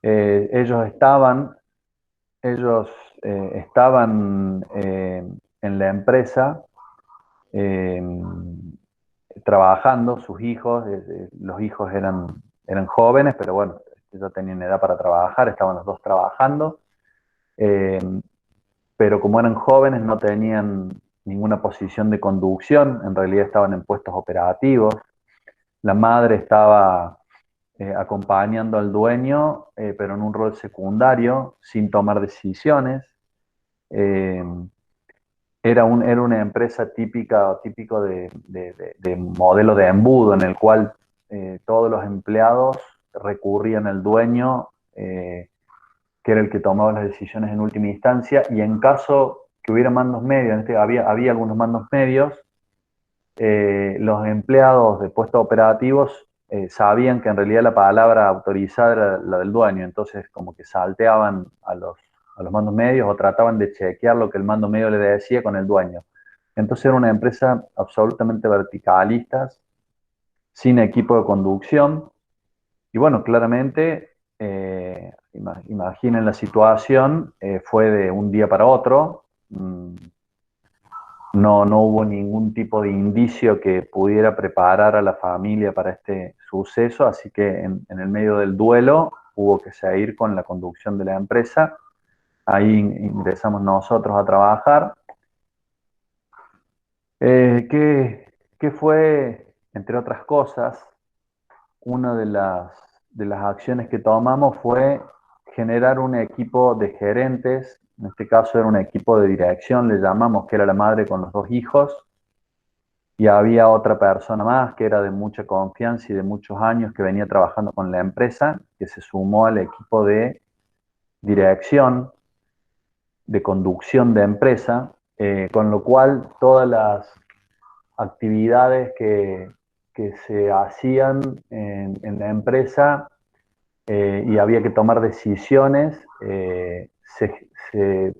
Ellos estaban, ellos estaban en la empresa eh, trabajando, sus hijos, los hijos eran jóvenes, pero bueno, ya tenían edad para trabajar, estaban los dos trabajando, eh, pero como eran jóvenes no tenían ninguna posición de conducción, en realidad estaban en puestos operativos. La madre estaba acompañando al dueño, pero en un rol secundario, sin tomar decisiones. Eh, era una empresa típica, típico de modelo de embudo, en el cual todos los empleados recurrían al dueño, que era el que tomaba las decisiones en última instancia, y en caso que hubiera mandos medios, había algunos mandos medios, los empleados de puestos operativos sabían que en realidad la palabra autorizada era la del dueño, entonces como que salteaban a los mandos medios o trataban de chequear lo que el mando medio le decía con el dueño. Entonces era una empresa absolutamente verticalista, sin equipo de conducción, y bueno, claramente, imaginen la situación, fue de un día para otro. No hubo ningún tipo de indicio que pudiera preparar a la familia para este suceso, así que en el medio del duelo hubo que seguir con la conducción de la empresa. Ahí ingresamos nosotros a trabajar. ¿Qué fue, entre otras cosas, una de las acciones que tomamos fue generar un equipo de gerentes? En este caso era un equipo de dirección, le llamamos, que era la madre con los dos hijos, y había otra persona más que era de mucha confianza y de muchos años que venía trabajando con la empresa, que se sumó al equipo de dirección, de conducción de empresa, con lo cual todas las actividades que se hacían en la empresa, y había que tomar decisiones,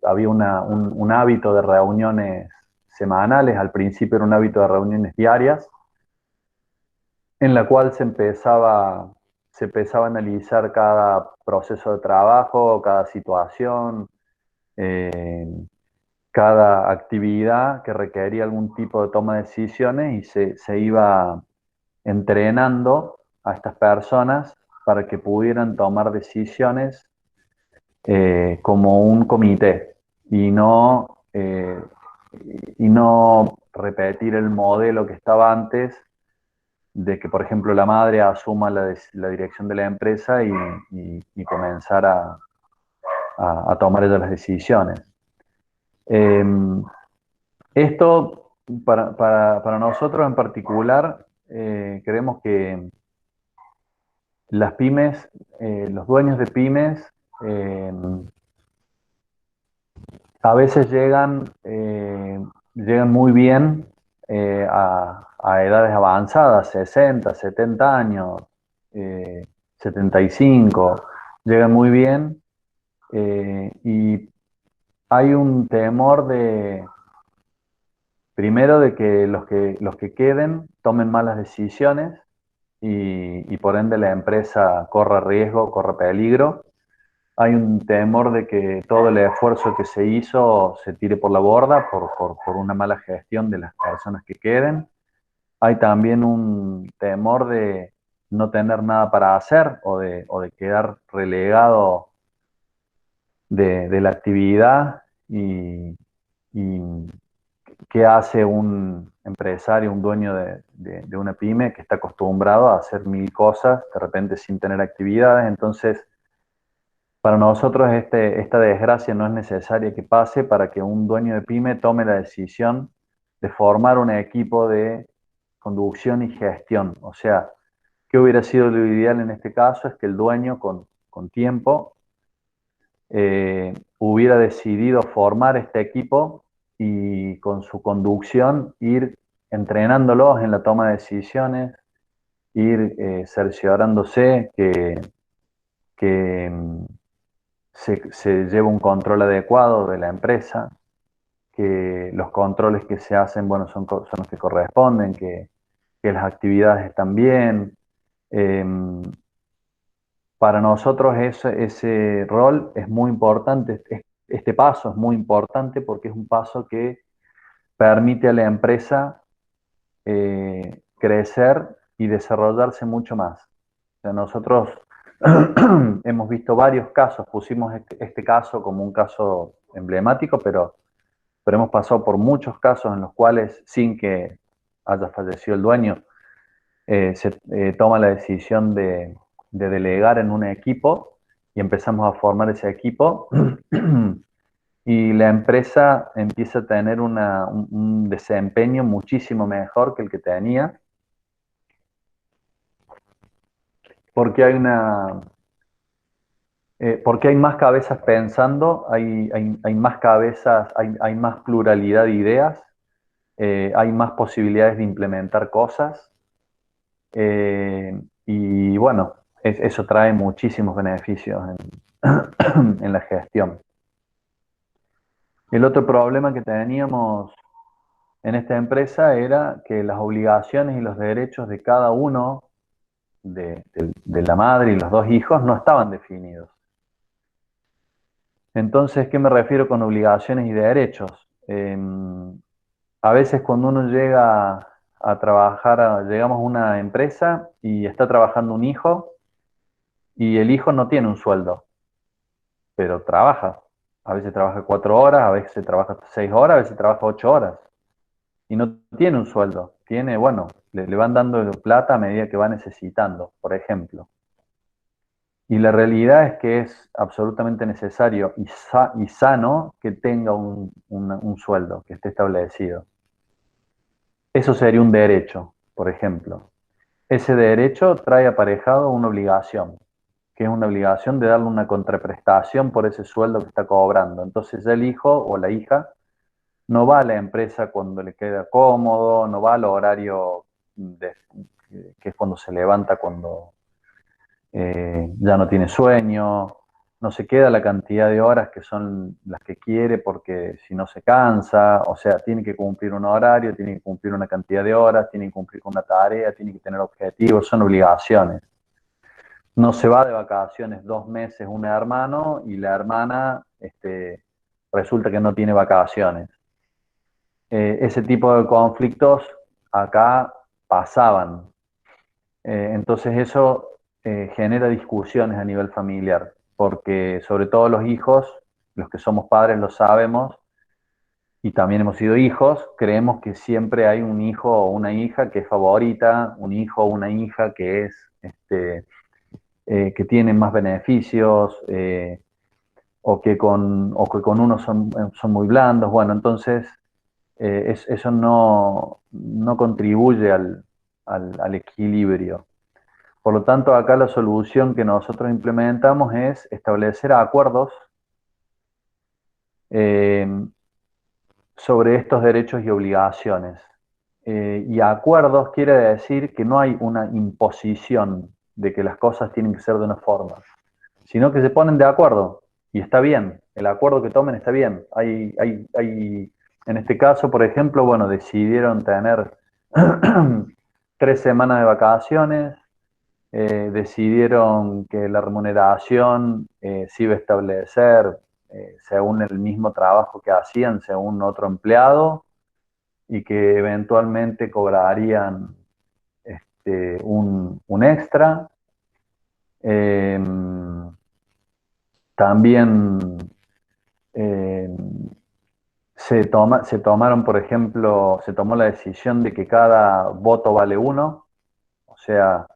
había un hábito de reuniones semanales. Al principio era un hábito de reuniones diarias, en la cual se empezaba a analizar cada proceso de trabajo, cada situación, eh, cada actividad que requería algún tipo de toma de decisiones, y se iba entrenando a estas personas para que pudieran tomar decisiones como un comité, y y no repetir el modelo que estaba antes, de que, por ejemplo, la madre asuma la dirección de la empresa y comenzar a tomar ella las decisiones. Eh, Esto, para nosotros en particular, creemos que las pymes, los dueños de pymes, eh, a veces llegan muy bien a edades avanzadas, 60, 70 años, eh, 75, llegan muy bien, y hay un temor primero, de que los que queden tomen malas decisiones, y por ende la empresa corra riesgo, corra peligro. Hay un temor de que todo el esfuerzo que se hizo se tire por la borda por una mala gestión de las personas que queden. Hay también un temor de no tener nada para hacer, o de quedar relegado de la actividad, y qué hace un empresario, un dueño de una pyme que está acostumbrado a hacer mil cosas de repente sin tener actividades. Entonces, para nosotros esta desgracia no es necesaria que pase para que un dueño de pyme tome la decisión de formar un equipo de conducción y gestión. O sea, ¿qué hubiera sido lo ideal en este caso? Es que el dueño con tiempo hubiera decidido formar este equipo, y con su conducción ir entrenándolos en la toma de decisiones, ir cerciorándose que se lleva un control adecuado de la empresa, que los controles que se hacen, bueno, son los que corresponden, que las actividades están bien. Eh, para nosotros ese rol es muy importante, este paso es muy importante porque es un paso que permite a la empresa crecer y desarrollarse mucho más. O sea, nosotros hemos visto varios casos, pusimos este caso como un caso emblemático, pero hemos pasado por muchos casos en los cuales, sin que haya fallecido el dueño, se toma la decisión de delegar en un equipo y empezamos a formar ese equipo y la empresa empieza a tener un desempeño muchísimo mejor que el que tenía, porque porque hay más cabezas pensando, hay más cabezas, hay más pluralidad de ideas, hay más posibilidades de implementar cosas. Y bueno, eso trae muchísimos beneficios en la gestión. El otro problema que teníamos en esta empresa era que las obligaciones y los derechos de cada uno de la madre y los dos hijos no estaban definidos. Entonces, ¿qué me refiero con obligaciones y derechos? A veces cuando uno llega a trabajar, llegamos a una empresa y está trabajando un hijo y el hijo no tiene un sueldo, pero trabaja. A veces trabaja 4 horas, a veces trabaja 6 horas, a veces trabaja 8 horas. Y no tiene un sueldo. Tiene, bueno, le van dando plata a medida que va necesitando, por ejemplo. Y la realidad es que es absolutamente necesario y sano que tenga un sueldo que esté establecido. Eso sería un derecho, por ejemplo. Ese derecho trae aparejado una obligación, que es una obligación de darle una contraprestación por ese sueldo que está cobrando. Entonces ya el hijo o la hija no va a la empresa cuando le queda cómodo, no va al horario que es cuando se levanta, cuando ya no tiene sueño, no se queda la cantidad de horas que son las que quiere porque si no se cansa, o sea, tiene que cumplir un horario, tiene que cumplir una cantidad de horas, tiene que cumplir con una tarea, tiene que tener objetivos, son obligaciones. No se va de vacaciones 2 meses un hermano y la hermana resulta que no tiene vacaciones. Ese tipo de conflictos acá pasaban. Entonces eso genera discusiones a nivel familiar, porque sobre todo los hijos, los que somos padres lo sabemos, y también hemos sido hijos, creemos que siempre hay un hijo o una hija que es favorita, un hijo o una hija que es que tienen más beneficios, o que con uno son muy blandos. Bueno, entonces eso no contribuye al equilibrio. Por lo tanto, acá la solución que nosotros implementamos es establecer acuerdos eh, sobre estos derechos y obligaciones. Y acuerdos quiere decir que no hay una imposición de que las cosas tienen que ser de una forma, sino que se ponen de acuerdo y está bien, el acuerdo que tomen está bien. En este caso, por ejemplo, bueno, decidieron tener 3 semanas de vacaciones, decidieron que la remuneración se iba a establecer según el mismo trabajo que hacían, según otro empleado, y que eventualmente cobrarían un extra. Eh, también eh, se tomaron, por ejemplo, se tomó la decisión de que cada voto vale uno, o sea,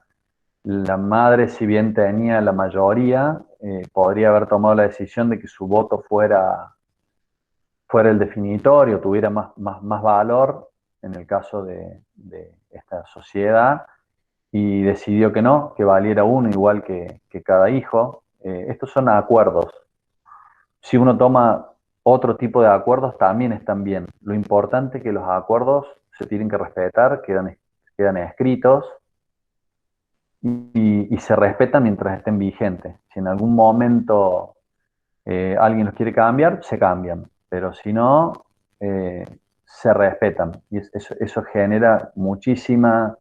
la madre, si bien tenía la mayoría, podría haber tomado la decisión de que su voto fuera el definitorio, tuviera más valor en el caso de esta sociedad, y decidió que no, que valiera uno igual que cada hijo. Estos son acuerdos. Si uno toma otro tipo de acuerdos, también están bien. Lo importante es que los acuerdos se tienen que respetar, quedan escritos y se respetan mientras estén vigentes. Si en algún momento alguien los quiere cambiar, se cambian, pero si no, se respetan. Y eso genera muchísimo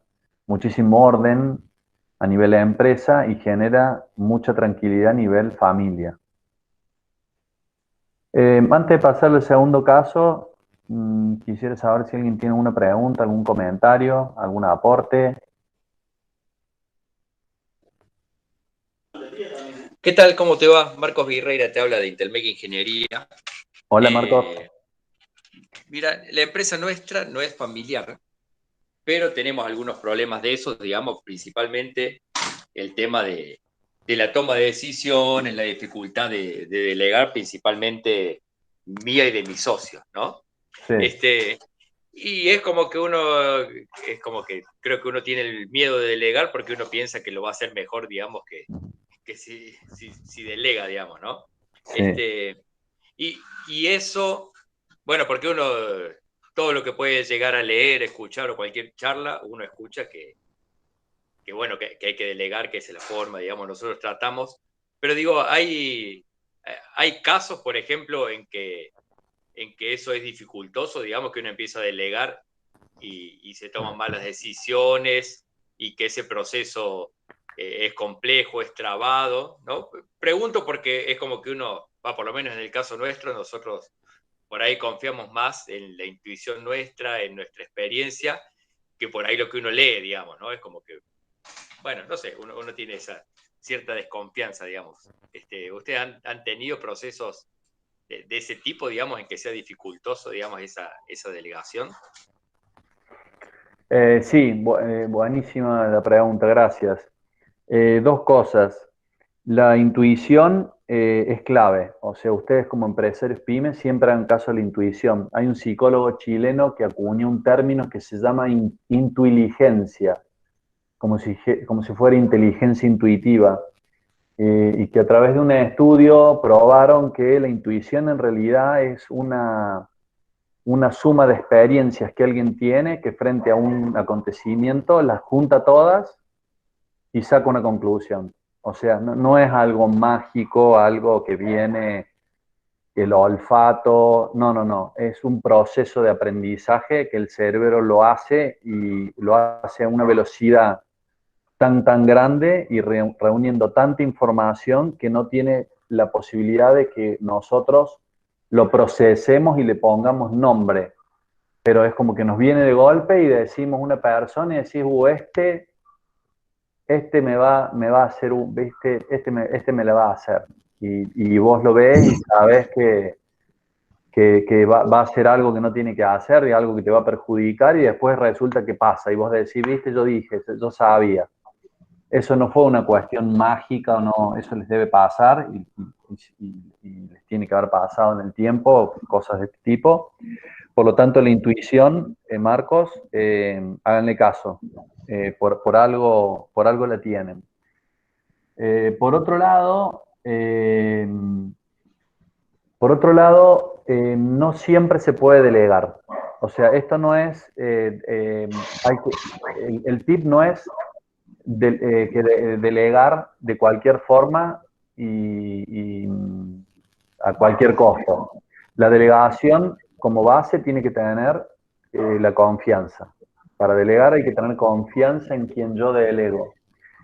orden a nivel de empresa y genera mucha tranquilidad a nivel familia. Antes de pasar al segundo caso, quisiera saber si alguien tiene alguna pregunta, algún comentario, algún aporte. ¿Qué tal? ¿Cómo te va? Marcos Virreira te habla de Intelmec Ingeniería. Hola, Marcos. Mira, la empresa nuestra no es familiar, pero tenemos algunos problemas de esos, digamos, principalmente el tema de la toma de decisiones, la dificultad de delegar, principalmente mía y de mis socios, ¿no? Sí. Y es como que creo que uno tiene el miedo de delegar porque uno piensa que lo va a hacer mejor, digamos, que si delega, digamos, ¿no? Sí. Y, y eso, bueno, porque uno, todo lo que puede llegar a leer, escuchar o cualquier charla, uno escucha bueno, que hay que delegar, que es la forma, digamos, nosotros tratamos. Pero digo, hay casos, por ejemplo, en que eso es dificultoso, digamos, que uno empieza a delegar y se toman malas decisiones y que ese proceso es complejo, es trabado, ¿no? Pregunto porque es como que uno, va, por lo menos en el caso nuestro, nosotros por ahí confiamos más en la intuición nuestra, en nuestra experiencia, que por ahí lo que uno lee, digamos, ¿no? Es como que, bueno, no sé, uno tiene esa cierta desconfianza, digamos. ¿Ustedes han tenido procesos de ese tipo, digamos, en que sea dificultoso, digamos, esa delegación? Sí, buenísima la pregunta, gracias. Dos cosas. La intuición es clave, o sea, ustedes como empresarios pymes siempre hagan caso a la intuición. Hay un psicólogo chileno que acuñó un término que se llama intuiligencia, como si fuera inteligencia intuitiva, y que a través de un estudio probaron que la intuición en realidad es una suma de experiencias que alguien tiene que frente a un acontecimiento las junta todas y saca una conclusión. O sea, no es algo mágico, algo que viene el olfato, no, es un proceso de aprendizaje que el cerebro lo hace y lo hace a una velocidad tan grande y reuniendo tanta información que no tiene la posibilidad de que nosotros lo procesemos y le pongamos nombre. Pero es como que nos viene de golpe y decimos una persona y decís, este me va a hacer, ¿viste? Este me la va a hacer. Y vos lo ves y sabés que va a hacer algo que no tiene que hacer y algo que te va a perjudicar y después resulta que pasa. Y vos decís, viste, yo dije, yo sabía. Eso no fue una cuestión mágica o no, eso les debe pasar y les tiene que haber pasado en el tiempo, cosas de este tipo. Por lo tanto, la intuición, Marcos, háganle caso, por algo la tienen. Por otro lado, no siempre se puede delegar. O sea, esto no es, el tip no es delegar de cualquier forma y a cualquier costo. La delegación como base tiene que tener la confianza. Para delegar hay que tener confianza en quien yo delego.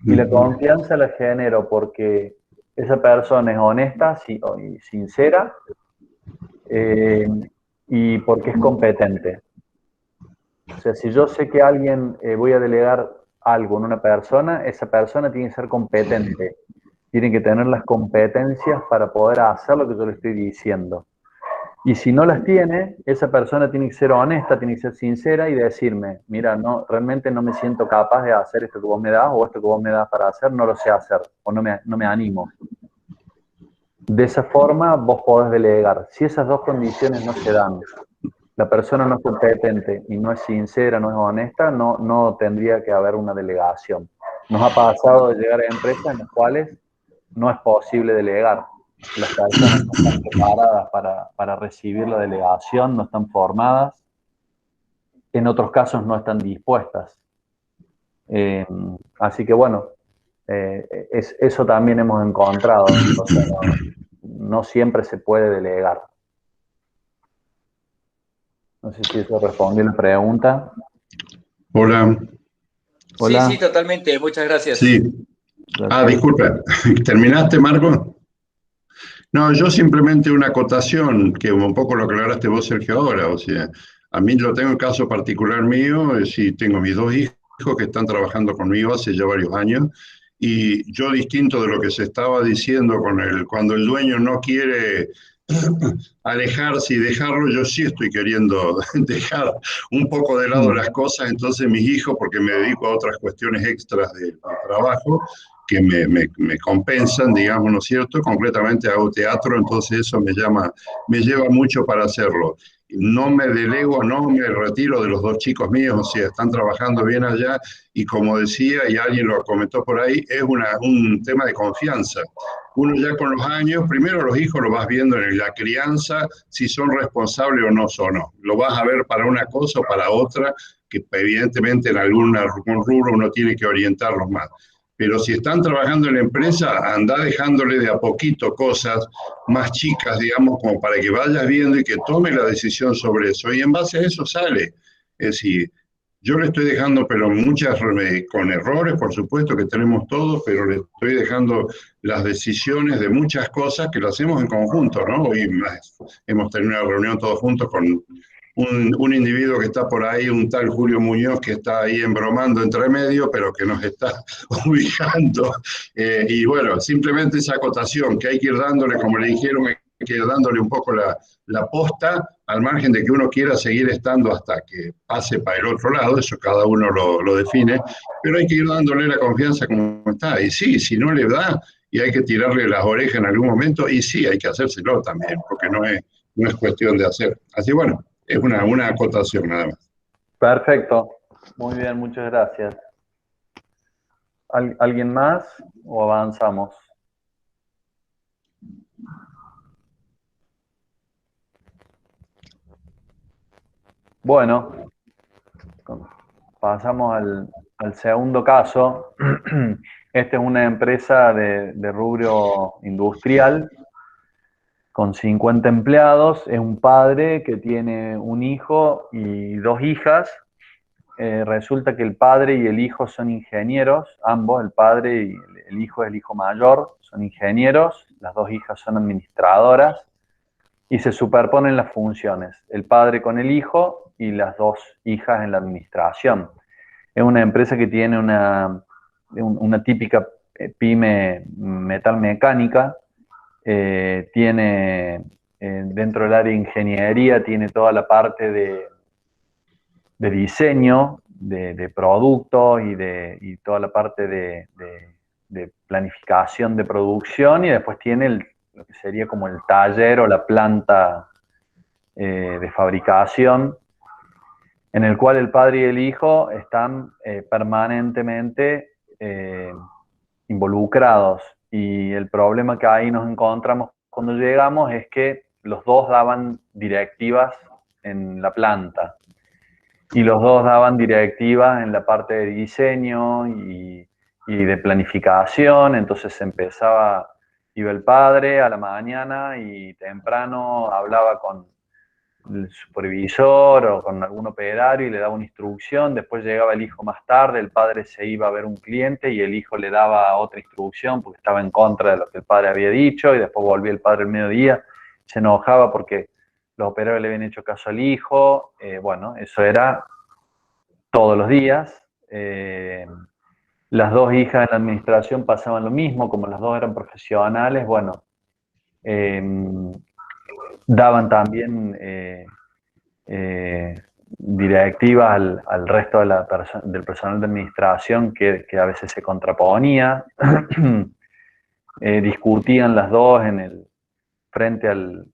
Y la confianza la genero porque esa persona es honesta y sincera, eh, y porque es competente. O sea, si yo sé que alguien voy a delegar algo en una persona, esa persona tiene que ser competente. Tiene que tener las competencias para poder hacer lo que yo le estoy diciendo. Y si no las tiene, esa persona tiene que ser honesta, tiene que ser sincera y decirme, mira, no, realmente no me siento capaz de hacer esto que vos me das o esto que vos me das para hacer, no lo sé hacer o no me animo. De esa forma vos podés delegar. Si esas dos condiciones no se dan, la persona no es competente y no es sincera, no es honesta, no tendría que haber una delegación. Nos ha pasado de llegar a empresas en las cuales no es posible delegar. Las personas no están preparadas para recibir la delegación, no están formadas, en otros casos no están dispuestas. Así que bueno, eso también hemos encontrado. O sea, no siempre se puede delegar. No sé si eso respondió la pregunta. Hola, Sí, sí, Hola. totalmente. Muchas gracias. Sí. Ah, Gracias. disculpa. ¿Terminaste, Marco? No, yo simplemente una acotación, que un poco lo aclaraste vos, Sergio, ahora. O sea, a mí lo tengo en caso particular mío, sí, tengo mis dos hijos que están trabajando conmigo hace ya varios años, y yo distinto de lo que se estaba diciendo cuando el dueño no quiere alejarse y dejarlo, yo sí estoy queriendo dejar un poco de lado Mm. las cosas, entonces mis hijos, porque me dedico a otras cuestiones extras de trabajo, que me compensan, digamos, ¿no es cierto? Concretamente hago teatro, entonces eso me lleva mucho para hacerlo. No me delego, no me retiro de los dos chicos míos, o sea, están trabajando bien allá y como decía, y alguien lo comentó por ahí, es un tema de confianza. Uno ya con los años, primero los hijos lo vas viendo en la crianza, si son responsables o no son. No. Lo vas a ver para una cosa o para otra, que evidentemente en algún rubro uno tiene que orientarlos más. Pero si están trabajando en la empresa, anda dejándole de a poquito cosas más chicas, digamos, como para que vayas viendo y que tome la decisión sobre eso. Y en base a eso sale. Es decir, yo le estoy dejando, pero muchas, con errores, por supuesto que tenemos todos, pero le estoy dejando las decisiones de muchas cosas que lo hacemos en conjunto, ¿no? Hoy más, hemos tenido una reunión todos juntos con un individuo que está por ahí, un tal Julio Muñoz, que está ahí embromando entre medio, pero que nos está ubicando. Y bueno, simplemente esa acotación que hay que ir dándole, como le dijeron, hay que ir dándole un poco la posta, al margen de que uno quiera seguir estando hasta que pase para el otro lado, eso cada uno lo define, pero hay que ir dándole la confianza como está. Y sí, si no le da y hay que tirarle las orejas en algún momento, y sí, hay que hacérselo también, porque no es cuestión de hacer. Así bueno, es una acotación nada más. Perfecto. Muy bien, muchas gracias. ¿Alguien más o avanzamos? Bueno, pasamos al segundo caso. Esta es una empresa de rubro industrial con 50 empleados. Es un padre que tiene un hijo y dos hijas. Resulta que el padre y el hijo son ingenieros, ambos, el padre y el hijo es el hijo mayor, son ingenieros, las dos hijas son administradoras y se superponen las funciones, el padre con el hijo y las dos hijas en la administración. Es una empresa que tiene una típica pyme metalmecánica, tiene dentro del área de ingeniería, tiene toda la parte de diseño, de productos y toda la parte de planificación de producción, y después tiene lo que sería como el taller o la planta de fabricación, en el cual el padre y el hijo están permanentemente involucrados. Y el problema que ahí nos encontramos cuando llegamos es que los dos daban directivas en la planta y los dos daban directivas en la parte de diseño y de planificación. Entonces iba el padre a la mañana y temprano hablaba con el supervisor o con algún operario y le daba una instrucción. Después llegaba el hijo más tarde, el padre se iba a ver un cliente y el hijo le daba otra instrucción porque estaba en contra de lo que el padre había dicho, y después volvía el padre al mediodía, se enojaba porque los operarios le habían hecho caso al hijo. Bueno, eso era todos los días. Las dos hijas en la administración pasaban lo mismo, como las dos eran profesionales, bueno, eh, daban también directivas al resto del personal de administración que a veces se contraponía. Discutían las dos frente a los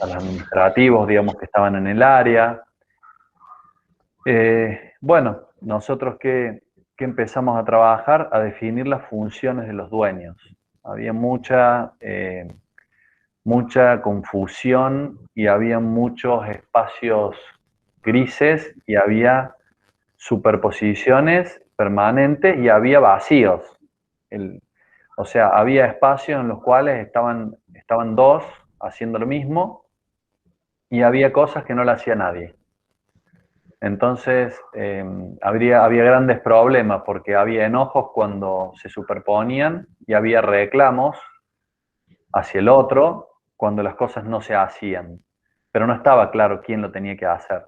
administrativos, digamos, que estaban en el área. Bueno, nosotros que empezamos a trabajar, a definir las funciones de los dueños. Había mucha confusión y había muchos espacios grises y había superposiciones permanentes y había vacíos. O sea, había espacios en los cuales estaban dos haciendo lo mismo y había cosas que no le hacía nadie. Entonces, había grandes problemas porque había enojos cuando se superponían y había reclamos hacia el otro cuando las cosas no se hacían, pero no estaba claro quién lo tenía que hacer.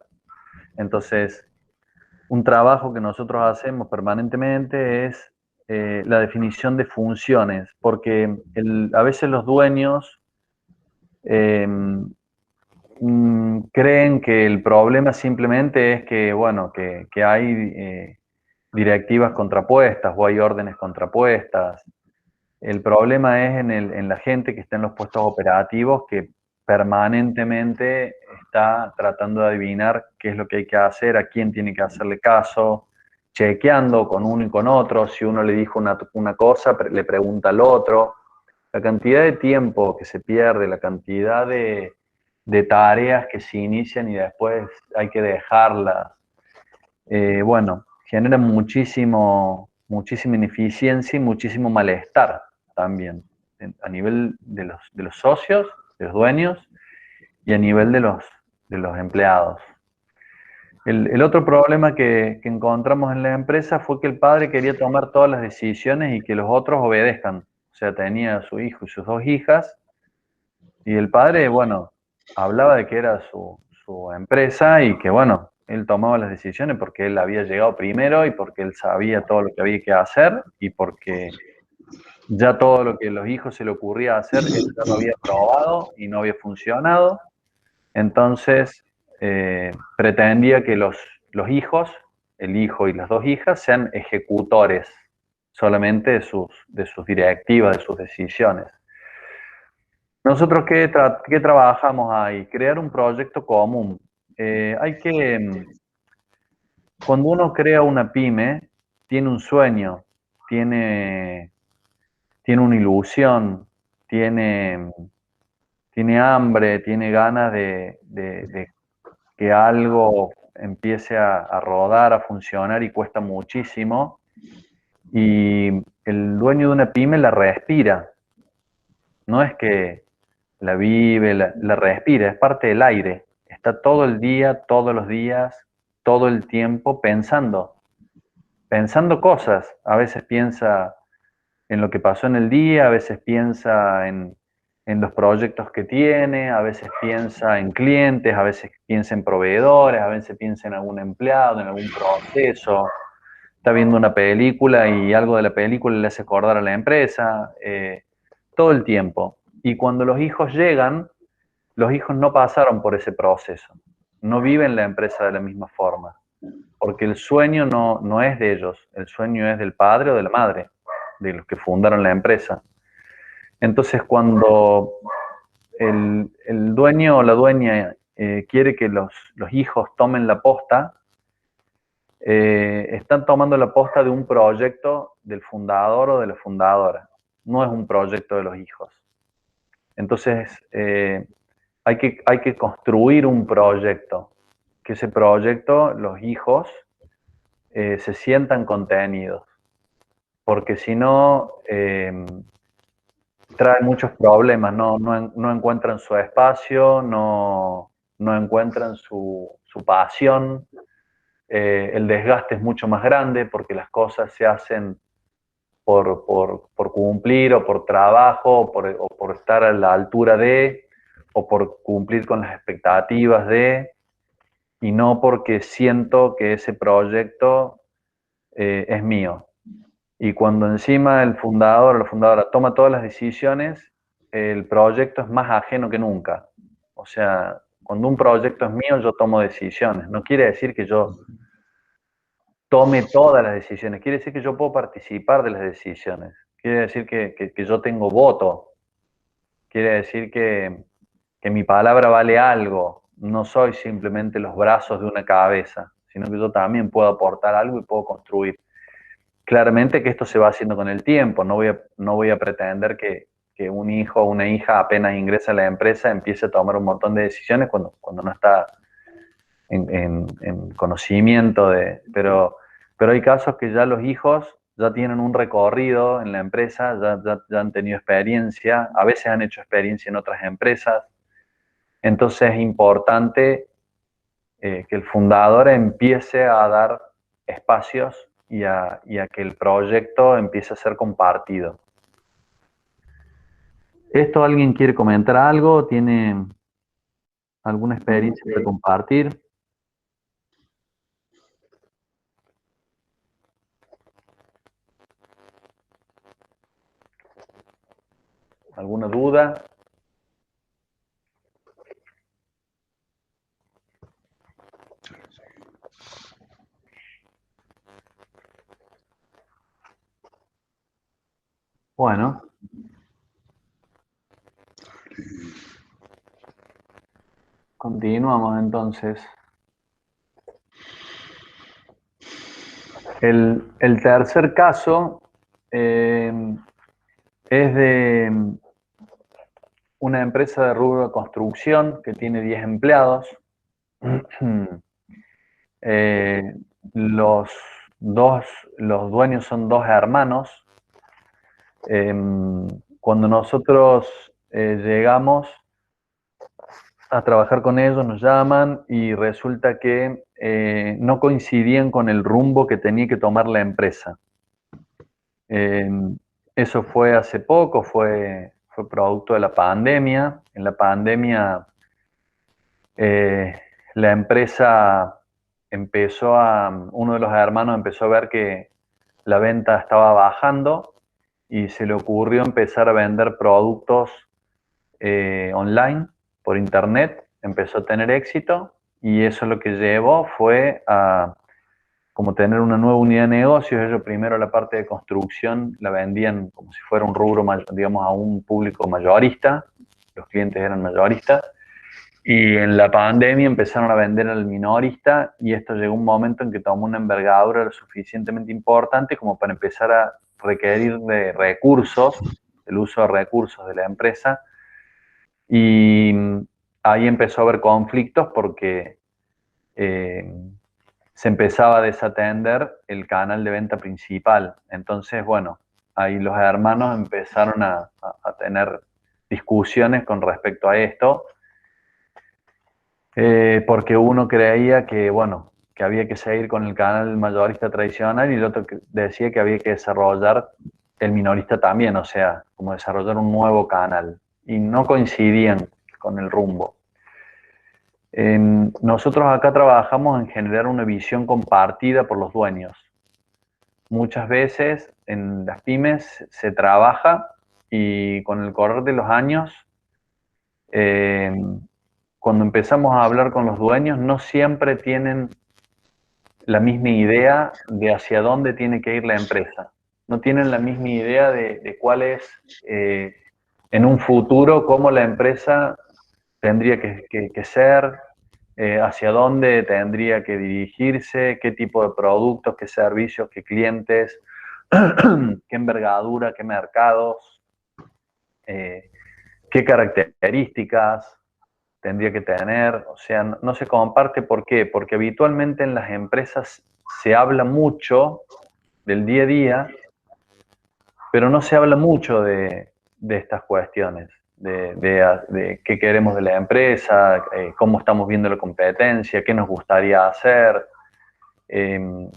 Entonces, un trabajo que nosotros hacemos permanentemente es la definición de funciones, porque a veces los dueños eh, creen que el problema simplemente es que, bueno, que hay directivas contrapuestas o hay órdenes contrapuestas. El problema es en la gente que está en los puestos operativos que permanentemente está tratando de adivinar qué es lo que hay que hacer, a quién tiene que hacerle caso, chequeando con uno y con otro. Si uno le dijo una cosa, le pregunta al otro. La cantidad de tiempo que se pierde, la cantidad de tareas que se inician y después hay que dejarlas. Bueno, genera muchísima ineficiencia y muchísimo malestar también, a nivel de los socios, de los dueños y a nivel de los empleados. El otro problema que encontramos en la empresa fue que el padre quería tomar todas las decisiones y que los otros obedezcan. O sea, tenía a su hijo y sus dos hijas, y el padre, bueno, hablaba de que era su empresa y que, bueno, él tomaba las decisiones porque él había llegado primero y porque él sabía todo lo que había que hacer y porque ya todo lo que a los hijos se le ocurría hacer, él ya lo había probado y no había funcionado. Entonces, pretendía que los hijos, el hijo y las dos hijas, sean ejecutores solamente de sus directivas, de sus decisiones. Nosotros, ¿qué trabajamos ahí? Crear un proyecto común. Cuando uno crea una pyme, tiene un sueño, tiene, tiene una ilusión, tiene, tiene hambre, tiene ganas de que algo empiece a rodar, a funcionar y cuesta muchísimo. Y el dueño de una pyme la respira. No es que la vive, la respira, es parte del aire. Está todo el día, todos los días, todo el tiempo pensando cosas. A veces piensa en lo que pasó en el día, a veces piensa en los proyectos que tiene, a veces piensa en clientes, a veces piensa en proveedores, a veces piensa en algún empleado, en algún proceso. Está viendo una película y algo de la película le hace acordar a la empresa, todo el tiempo. Y cuando los hijos llegan, los hijos no pasaron por ese proceso, no viven la empresa de la misma forma, porque el sueño no es de ellos, el sueño es del padre o de la madre, de los que fundaron la empresa. Entonces, cuando el dueño o la dueña quiere que los hijos tomen la posta, están tomando la posta de un proyecto del fundador o de la fundadora, no es un proyecto de los hijos. Entonces, hay que construir un proyecto, que ese proyecto los hijos se sientan contenidos, porque si no, trae muchos problemas, no encuentran su espacio, no encuentran su pasión, el desgaste es mucho más grande porque las cosas se hacen por cumplir o por trabajo o por estar a la altura de o por cumplir con las expectativas de, y no porque siento que ese proyecto es mío. Y cuando encima el fundador o la fundadora toma todas las decisiones, el proyecto es más ajeno que nunca. O sea, cuando un proyecto es mío, yo tomo decisiones. No quiere decir que yo tome todas las decisiones, quiere decir que yo puedo participar de las decisiones. Quiere decir que yo tengo voto. Quiere decir que mi palabra vale algo. No soy simplemente los brazos de una cabeza, sino que yo también puedo aportar algo y puedo construir. Claramente que esto se va haciendo con el tiempo. No voy a pretender que un hijo o una hija apenas ingresa a la empresa empiece a tomar un montón de decisiones cuando no está en conocimiento pero hay casos que ya los hijos ya tienen un recorrido en la empresa, ya han tenido experiencia, a veces han hecho experiencia en otras empresas. Entonces es importante que el fundador empiece a dar espacios y a que el proyecto empiece a ser compartido. ¿Esto alguien quiere comentar algo? ¿Tiene alguna experiencia para compartir? ¿Alguna duda? Bueno. Continuamos entonces. El tercer caso es de una empresa de rubro de construcción que tiene 10 empleados. Los dueños son dos hermanos. Cuando nosotros llegamos a trabajar con ellos, nos llaman y resulta que no coincidían con el rumbo que tenía que tomar la empresa. Eso fue hace poco, fue producto de la pandemia. En la pandemia la empresa uno de los hermanos empezó a ver que la venta estaba bajando y se le ocurrió empezar a vender productos online, por internet. Empezó a tener éxito y eso lo que llevó fue a como tener una nueva unidad de negocios. Ellos primero la parte de construcción la vendían como si fuera un rubro, digamos, a un público mayorista. Los clientes eran mayoristas. Y en la pandemia empezaron a vender al minorista y esto llegó un momento en que tomó una envergadura lo suficientemente importante como para empezar a requerir de recursos, el uso de recursos de la empresa. Y ahí empezó a haber conflictos porque se empezaba a desatender el canal de venta principal. Entonces, bueno, ahí los hermanos empezaron a tener discusiones con respecto a esto, porque uno creía que, bueno, que había que seguir con el canal mayorista tradicional y el otro decía que había que desarrollar el minorista también, o sea, como desarrollar un nuevo canal. Y no coincidían con el rumbo. Nosotros acá trabajamos en generar una visión compartida por los dueños. Muchas veces en las pymes se trabaja y con el correr de los años, cuando empezamos a hablar con los dueños, no siempre tienen la misma idea de hacia dónde tiene que ir la empresa. No tienen la misma idea de cuál es, en un futuro, cómo la empresa tendría que ser, hacia dónde tendría que dirigirse, qué tipo de productos, qué servicios, qué clientes, qué envergadura, qué mercados, qué características tendría que tener. O sea, no se comparte. ¿Por qué? Porque habitualmente en las empresas se habla mucho del día a día, pero no se habla mucho de estas cuestiones, de qué queremos de la empresa, cómo estamos viendo la competencia, qué nos gustaría hacer, en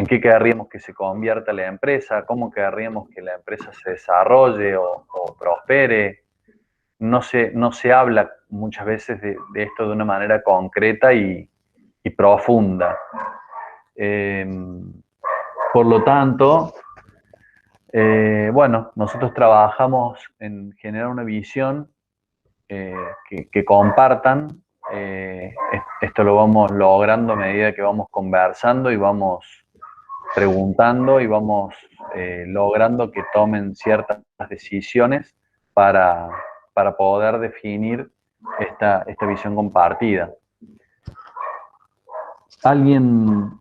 qué querríamos que se convierta la empresa, cómo querríamos que la empresa se desarrolle o prospere. No se habla muchas veces de esto de una manera concreta y profunda. Por lo tanto, bueno, nosotros trabajamos en generar una visión que compartan. Esto lo vamos logrando a medida que vamos conversando y vamos preguntando y vamos logrando que tomen ciertas decisiones para poder definir esta visión compartida. ¿Alguien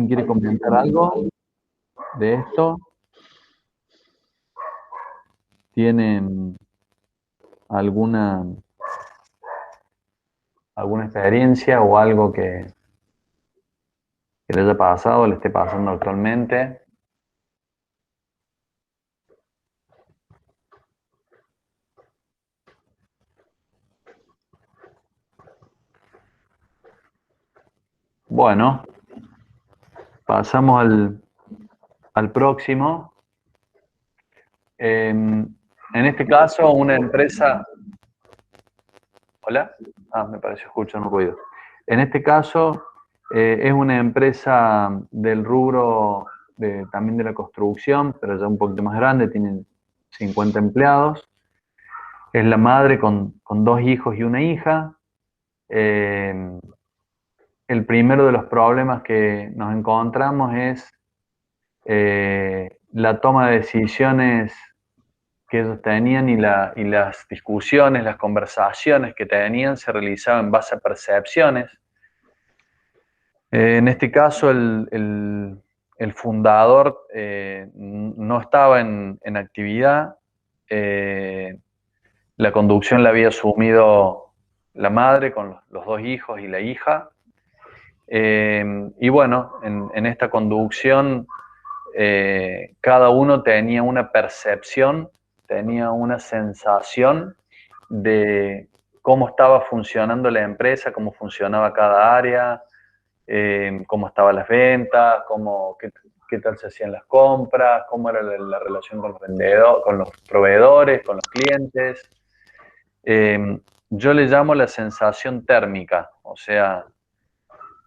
quiere comentar algo de esto? ¿Tienen alguna experiencia o algo que le haya pasado o le esté pasando actualmente? Bueno, pasamos al próximo. En este caso, una empresa... ¿Hola? Me pareció escuchar un ruido. En este caso, es una empresa del rubro también de la construcción, pero ya un poquito más grande, tienen 50 empleados. Es la madre con 2 hijos y una hija. El primero de los problemas que nos encontramos es la toma de decisiones que ellos tenían y las discusiones, las conversaciones que tenían se realizaban en base a percepciones. En este caso, el fundador no estaba en actividad. La conducción la había asumido la madre con los 2 hijos y la hija. Y bueno, en esta conducción cada uno tenía una percepción, tenía una sensación de cómo estaba funcionando la empresa, cómo funcionaba cada área, cómo estaban las ventas, qué tal se hacían las compras, cómo era la relación con los vendedores, con los proveedores, con los clientes. Yo le llamo la sensación térmica, o sea,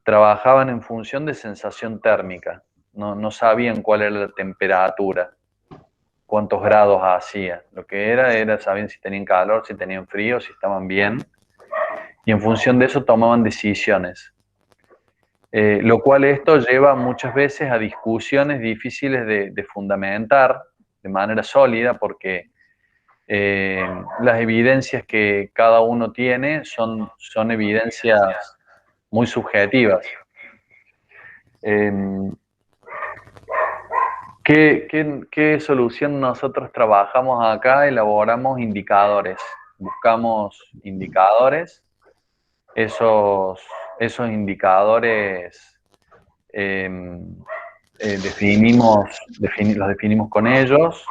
trabajaban en función de sensación térmica. No sabían cuál era la temperatura, cuántos grados hacía. Lo que era sabían si tenían calor, si tenían frío, si estaban bien. Y en función de eso tomaban decisiones. Lo cual esto lleva muchas veces a discusiones difíciles de fundamentar de manera sólida, porque las evidencias que cada uno tiene son evidencias muy subjetivas. ¿Qué solución nosotros trabajamos acá? Elaboramos indicadores. Buscamos indicadores. Esos indicadores los definimos con ellos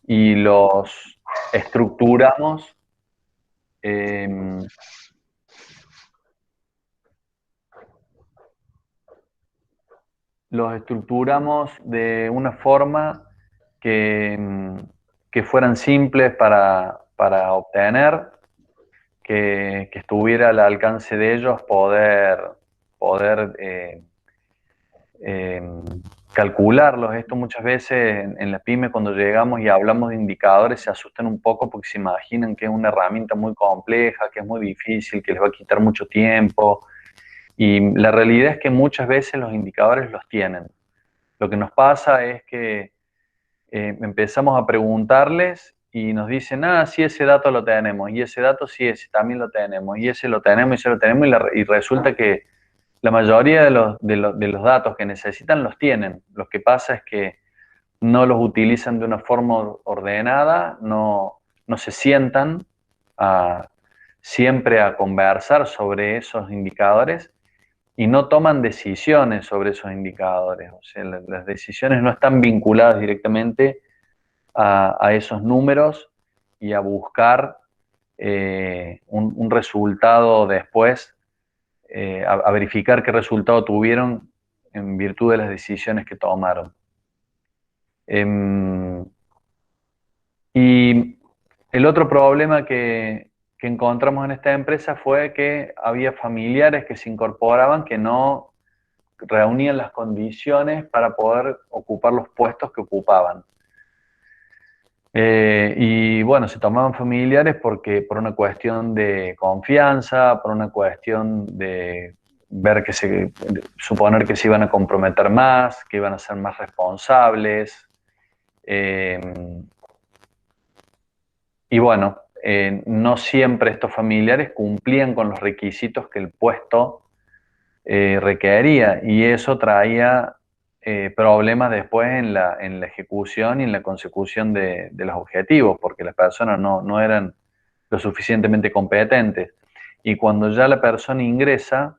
y los estructuramos de una forma que fueran simples para obtener, que estuviera al alcance de ellos poder calcularlos. Esto muchas veces en la pyme, cuando llegamos y hablamos de indicadores, se asustan un poco porque se imaginan que es una herramienta muy compleja, que es muy difícil, que les va a quitar mucho tiempo. Y la realidad es que muchas veces los indicadores los tienen. Lo que nos pasa es que empezamos a preguntarles y nos dicen, sí, ese dato lo tenemos, y ese dato sí, ese también lo tenemos, y ese lo tenemos, y ese lo tenemos, y resulta que la mayoría de los datos que necesitan los tienen. Lo que pasa es que no los utilizan de una forma ordenada, no se sientan siempre a conversar sobre esos indicadores y no toman decisiones sobre esos indicadores. O sea, las decisiones no están vinculadas directamente a esos números y a buscar un resultado después, a verificar qué resultado tuvieron en virtud de las decisiones que tomaron. Y el otro problema que encontramos en esta empresa fue que había familiares que se incorporaban que no reunían las condiciones para poder ocupar los puestos que ocupaban. Y bueno, se tomaban familiares por una cuestión de confianza, por una cuestión de suponer que se iban a comprometer más, que iban a ser más responsables. Y bueno, no siempre estos familiares cumplían con los requisitos que el puesto requería, y eso traía problemas después en la ejecución y en la consecución de los objetivos, porque las personas no eran lo suficientemente competentes. Y cuando ya la persona ingresa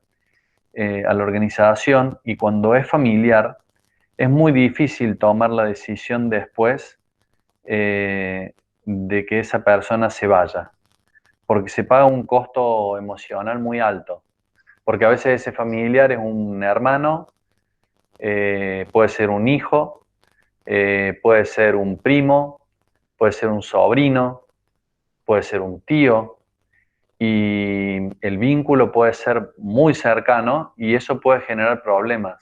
a la organización y cuando es familiar, es muy difícil tomar la decisión después de que esa persona se vaya, porque se paga un costo emocional muy alto. porque a veces ese familiar es un hermano, puede ser un hijo, puede ser un primo, puede ser un sobrino, puede ser un tío, y el vínculo puede ser muy cercano y eso puede generar problemas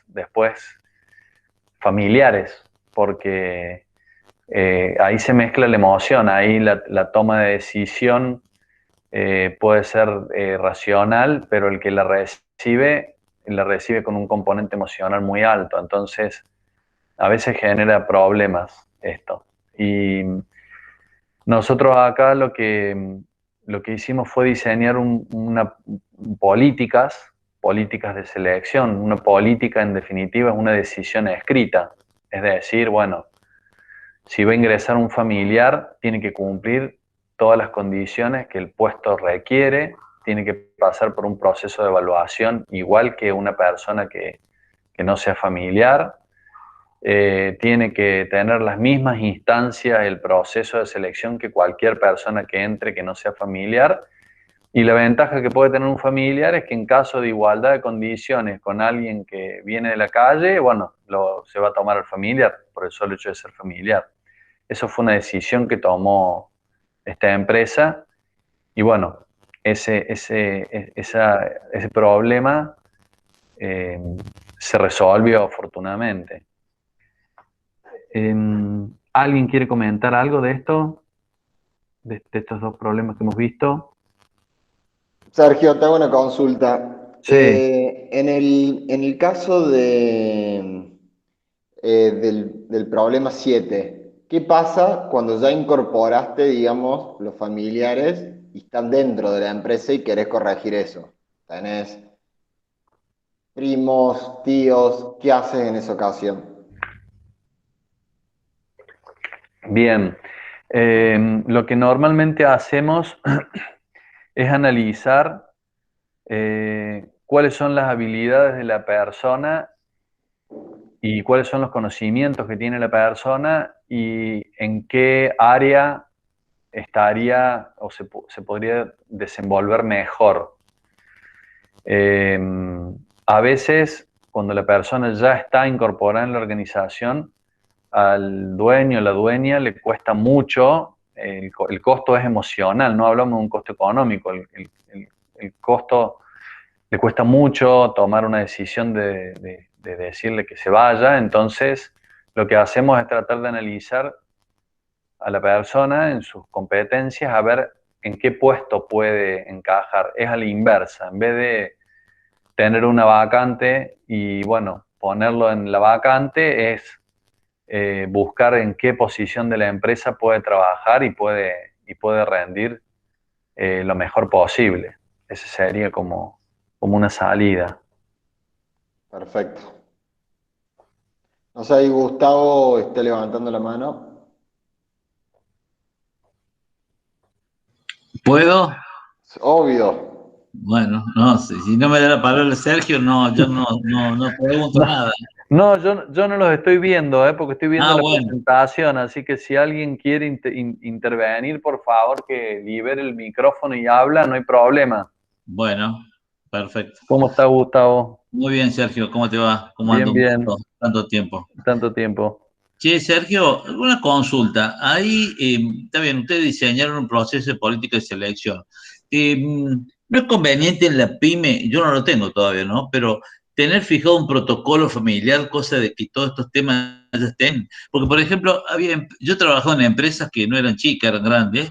después familiares, porque ahí se mezcla la emoción, ahí la toma de decisión puede ser racional, pero el que la recibe con un componente emocional muy alto, entonces a veces genera problemas esto. Y nosotros acá lo que hicimos fue diseñar políticas de selección. Una política, en definitiva, es una decisión escrita. Es decir, bueno, si va a ingresar un familiar, tiene que cumplir todas las condiciones que el puesto requiere, tiene que pasar por un proceso de evaluación igual que una persona que no sea familiar, tiene que tener las mismas instancias, el proceso de selección que cualquier persona que entre que no sea familiar. Y la ventaja que puede tener un familiar es que en caso de igualdad de condiciones con alguien que viene de la calle, bueno, se va a tomar al familiar por el solo hecho de ser familiar. Eso fue una decisión que tomó esta empresa y bueno, ese problema eh, se resolvió afortunadamente. ¿Alguien quiere comentar algo de esto? De estos dos problemas que hemos visto. Sergio, te hago una consulta. Sí, En el caso del problema 7, ¿qué pasa cuando ya incorporaste, digamos, los familiares y están dentro de la empresa y querés corregir eso? Tenés primos, tíos, ¿qué haces en esa ocasión? bien. Lo que normalmente hacemos es analizar cuáles son las habilidades de la persona y cuáles son los conocimientos que tiene la persona y en qué área estaría o se podría desenvolver mejor. A veces, cuando la persona ya está incorporada en la organización, al dueño o la dueña le cuesta mucho, el costo es emocional, no hablamos de un costo económico, el costo le cuesta mucho tomar una decisión de decirle que se vaya, entonces lo que hacemos es tratar de analizar a la persona en sus competencias, a ver en qué puesto puede encajar. Es a la inversa, en vez de tener una vacante y bueno, ponerlo en la vacante es buscar en qué posición de la empresa puede trabajar y puede rendir lo mejor posible. Ese sería como una salida. Perfecto. No sé, ahí Gustavo esté levantando la mano. ¿Puedo? Obvio. Bueno, no sé, si no me da la palabra Sergio, no, yo no pregunto No, nada. no, yo no los estoy viendo, porque estoy viendo Ah, la bueno, presentación, así que si alguien quiere intervenir, por favor que libere el micrófono y habla, no hay problema. bueno, perfecto. ¿Cómo está Gustavo? Muy bien, Sergio, ¿cómo te va? ¿Cómo anda Bien, un bien, tanto tiempo? tanto tiempo. Che, Sergio, una consulta. Ahí, está bien, ustedes diseñaron un proceso de política de selección. ¿No es conveniente en la pyme, yo no lo tengo todavía, ¿no? Pero tener fijado un protocolo familiar, cosa de que todos estos temas ya estén? Porque, por ejemplo, yo trabajaba en empresas que no eran chicas, eran grandes,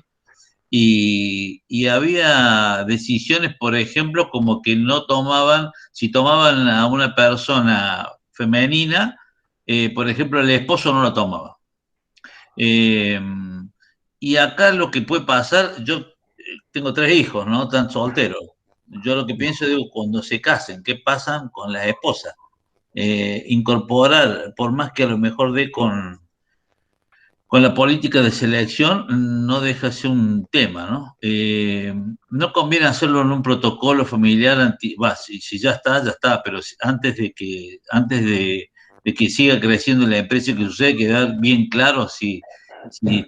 y había decisiones, por ejemplo, como que no tomaban, si tomaban a una persona femenina, por ejemplo, el esposo no lo tomaba. Eh, y acá lo que puede pasar, yo tengo 3 hijos, ¿no? Están solteros. Yo lo que pienso, digo, cuando se casen, ¿qué pasan con las esposas? Incorporar, por más que a lo mejor dé con la política de selección, no deja de ser un tema, ¿no? No conviene hacerlo en un protocolo familiar, si ya está, ya está, pero antes de que siga creciendo la empresa y que sucede, quedar bien claro si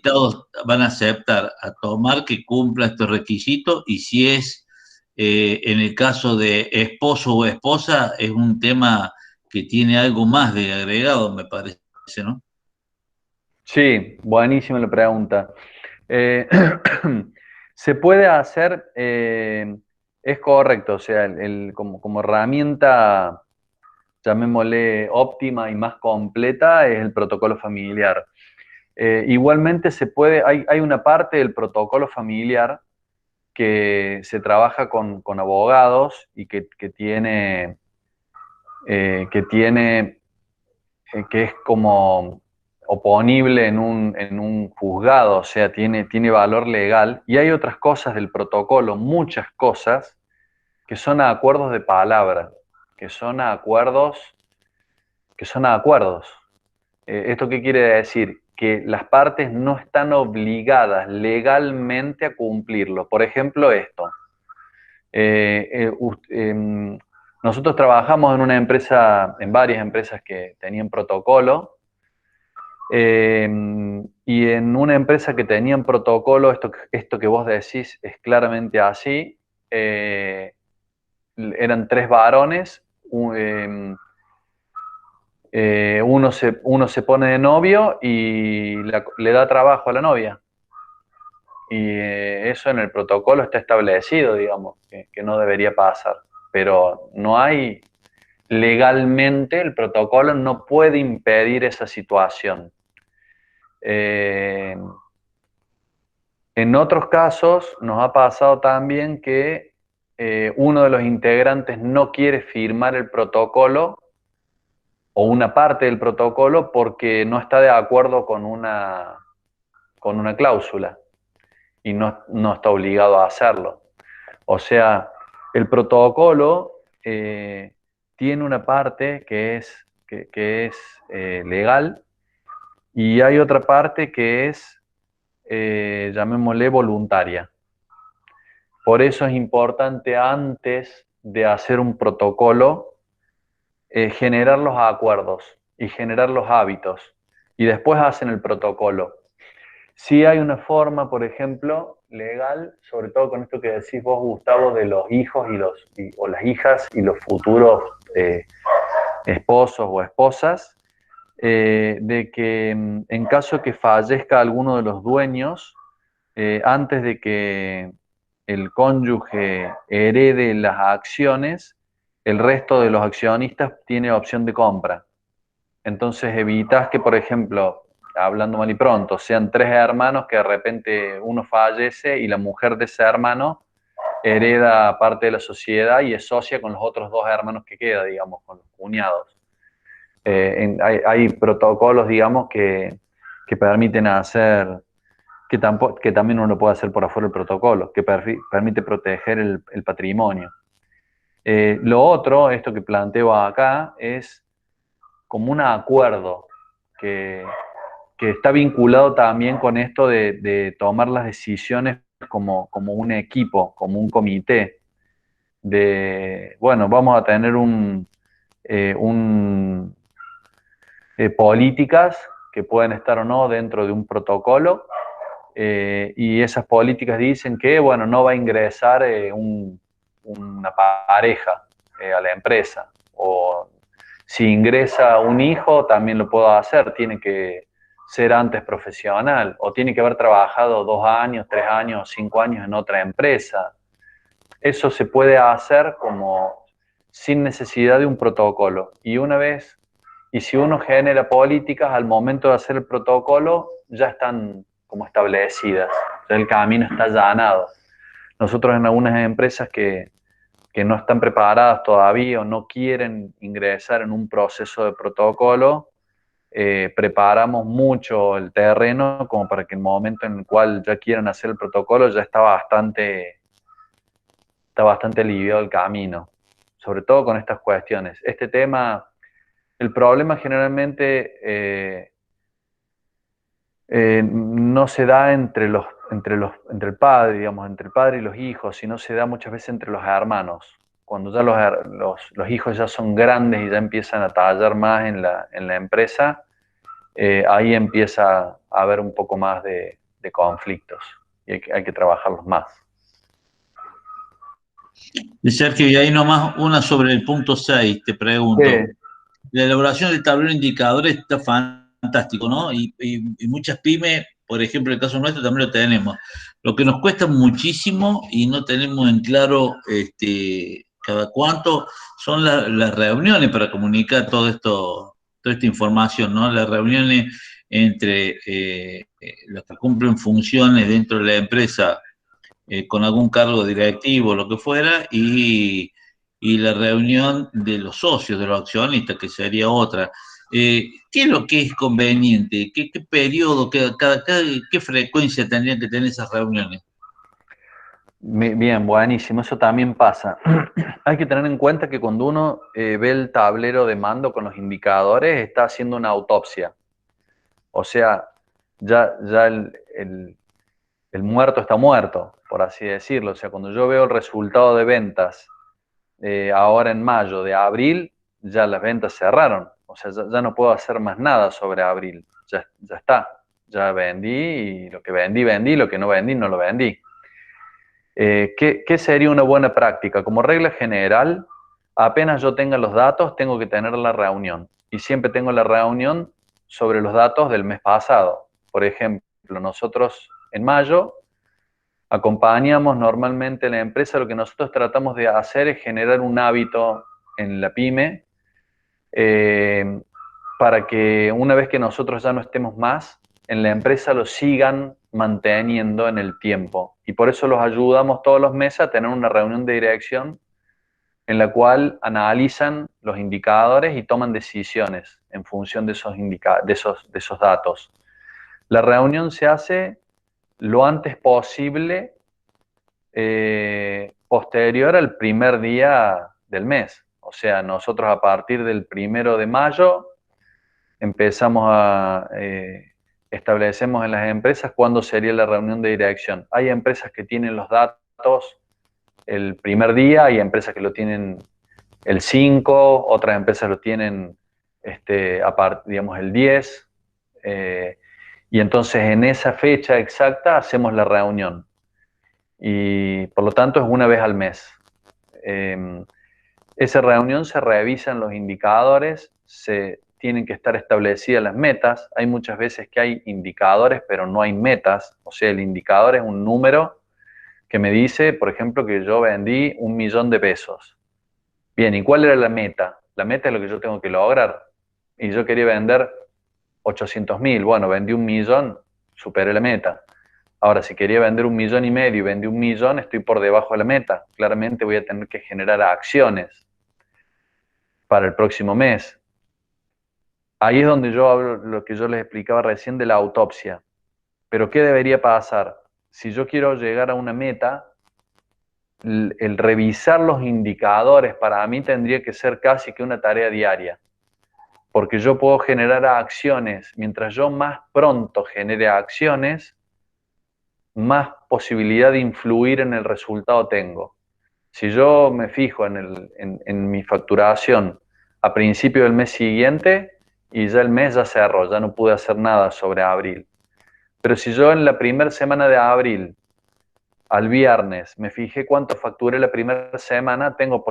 todos van a aceptar a tomar que cumpla estos requisitos y si es en el caso de esposo o esposa, es un tema que tiene algo más de agregado, me parece, ¿no? Sí, buenísima la pregunta. Eh, se puede hacer, es correcto, o sea, como herramienta, llamémosle óptima y más completa, es el protocolo familiar. Igualmente hay una parte del protocolo familiar que se trabaja con abogados y que es como oponible en un juzgado, o sea, tiene valor legal. Y hay otras cosas del protocolo, muchas cosas, que son acuerdos de palabra, que son acuerdos, que son acuerdos. ¿Esto qué quiere decir? Que las partes no están obligadas legalmente a cumplirlo. Por ejemplo, esto. Eh, eh, us- em, Nosotros trabajamos en una empresa, en varias empresas que tenían protocolo, y en una empresa que tenían protocolo, esto que vos decís es claramente así. Eran tres varones. Uno se pone de novio y le da trabajo a la novia. Y eso en el protocolo está establecido, digamos, que no debería pasar. Pero no hay, legalmente, el protocolo no puede impedir esa situación. Eh, en otros casos nos ha pasado también que uno de los integrantes no quiere firmar el protocolo o una parte del protocolo porque no está de acuerdo con una cláusula y no está obligado a hacerlo. O sea, el protocolo tiene una parte que es legal, y hay otra parte que es, llamémosle, voluntaria. Por eso es importante, antes de hacer un protocolo, generar los acuerdos y generar los hábitos, y después hacen el protocolo. Sí hay una forma, por ejemplo, legal, sobre todo con esto que decís vos, Gustavo, de los hijos o las hijas y los futuros esposos o esposas, de que en caso que fallezca alguno de los dueños, antes de que el cónyuge herede las acciones, el resto de los accionistas tiene opción de compra. Entonces evitas que, por ejemplo, hablando mal y pronto, sean tres hermanos que de repente uno fallece y la mujer de ese hermano hereda parte de la sociedad y es socia con los otros dos hermanos que queda, digamos, con los cuñados. Hay protocolos, digamos, que permiten hacer, que también uno puede hacer por afuera del protocolo, que permite proteger el patrimonio. Lo otro, esto que planteo acá, es como un acuerdo que, que está vinculado también con esto de tomar las decisiones como un equipo, como un comité, bueno, vamos a tener políticas que pueden estar o no dentro de un protocolo, y esas políticas dicen que, bueno, no va a ingresar una pareja a la empresa, o si ingresa un hijo también lo puedo hacer, tiene que ser antes profesional, o tiene que haber trabajado 2 años, 3 años, 5 años en otra empresa. Eso se puede hacer como sin necesidad de un protocolo. Y si uno genera políticas, al momento de hacer el protocolo, ya están como establecidas, ya el camino está allanado. Nosotros en algunas empresas que no están preparadas todavía o no quieren ingresar en un proceso de protocolo, preparamos mucho el terreno como para que el momento en el cual ya quieran hacer el protocolo ya está bastante aliviado el camino, sobre todo con estas cuestiones. Este tema, el problema generalmente no se da entre el padre, digamos, entre el padre y los hijos, sino se da muchas veces entre los hermanos. Cuando ya los hijos ya son grandes y ya empiezan a tallar más en la empresa, ahí empieza a haber un poco más de conflictos y hay que trabajarlos más. De Sergio, y ahí nomás una sobre el punto 6, te pregunto. Sí. La elaboración del tablero de indicadores está fantástico, ¿no? Y muchas pymes, por ejemplo, en el caso nuestro también lo tenemos. Lo que nos cuesta muchísimo y no tenemos en claro cada cuánto son las reuniones para comunicar todo esto, toda esta información, ¿no? Las reuniones entre los que cumplen funciones dentro de la empresa con algún cargo directivo, lo que fuera, y la reunión de los socios, de los accionistas, que sería otra. ¿Qué es lo que es conveniente? ¿Qué periodo, qué frecuencia tendrían que tener esas reuniones? Bien, buenísimo, eso también pasa. Hay que tener en cuenta que cuando uno ve el tablero de mando con los indicadores, está haciendo una autopsia. O sea, ya el muerto está muerto, por así decirlo. O sea, cuando yo veo el resultado de ventas ahora en mayo de abril, ya las ventas cerraron. O sea, ya no puedo hacer más nada sobre abril. Ya está. Ya vendí y lo que vendí, lo que no vendí, no lo vendí. ¿Qué sería una buena práctica? Como regla general, apenas yo tenga los datos, tengo que tener la reunión. Y siempre tengo la reunión sobre los datos del mes pasado. Por ejemplo, nosotros en mayo acompañamos normalmente a la empresa. Lo que nosotros tratamos de hacer es generar un hábito en la pyme eh, para que una vez que nosotros ya no estemos más, en la empresa lo sigan manteniendo en el tiempo. Y por eso los ayudamos todos los meses a tener una reunión de dirección en la cual analizan los indicadores y toman decisiones en función de esos datos. La reunión se hace lo antes posible posterior al primer día del mes. O sea, nosotros a partir del 1 de mayo empezamos establecemos en las empresas cuándo sería la reunión de dirección. Hay empresas que tienen los datos el primer día, hay empresas que lo tienen el 5, otras empresas lo tienen digamos, el 10. Y entonces en esa fecha exacta hacemos la reunión. Y por lo tanto es una vez al mes. Esa reunión se revisan los indicadores, se tienen que estar establecidas las metas. Hay muchas veces que hay indicadores, pero no hay metas. O sea, el indicador es un número que me dice, por ejemplo, que yo vendí 1.000.000 de pesos. Bien, ¿y cuál era la meta? La meta es lo que yo tengo que lograr. Y yo quería vender 800.000. Bueno, vendí 1.000.000, superé la meta. Ahora, si quería vender 1,5 millones y vendí 1.000.000, estoy por debajo de la meta. Claramente voy a tener que generar acciones para el próximo mes. Ahí es donde yo hablo lo que yo les explicaba recién de la autopsia. Pero ¿qué debería pasar? Si yo quiero llegar a una meta, el revisar los indicadores para mí tendría que ser casi que una tarea diaria. Porque yo puedo generar acciones. Mientras yo más pronto genere acciones, más posibilidad de influir en el resultado tengo. Si yo me fijo en mi facturación a principio del mes siguiente y ya el mes ya cerró, ya no pude hacer nada sobre abril. Pero si yo en la primera semana de abril, al viernes, me fijé cuánto facturé la primera semana, tengo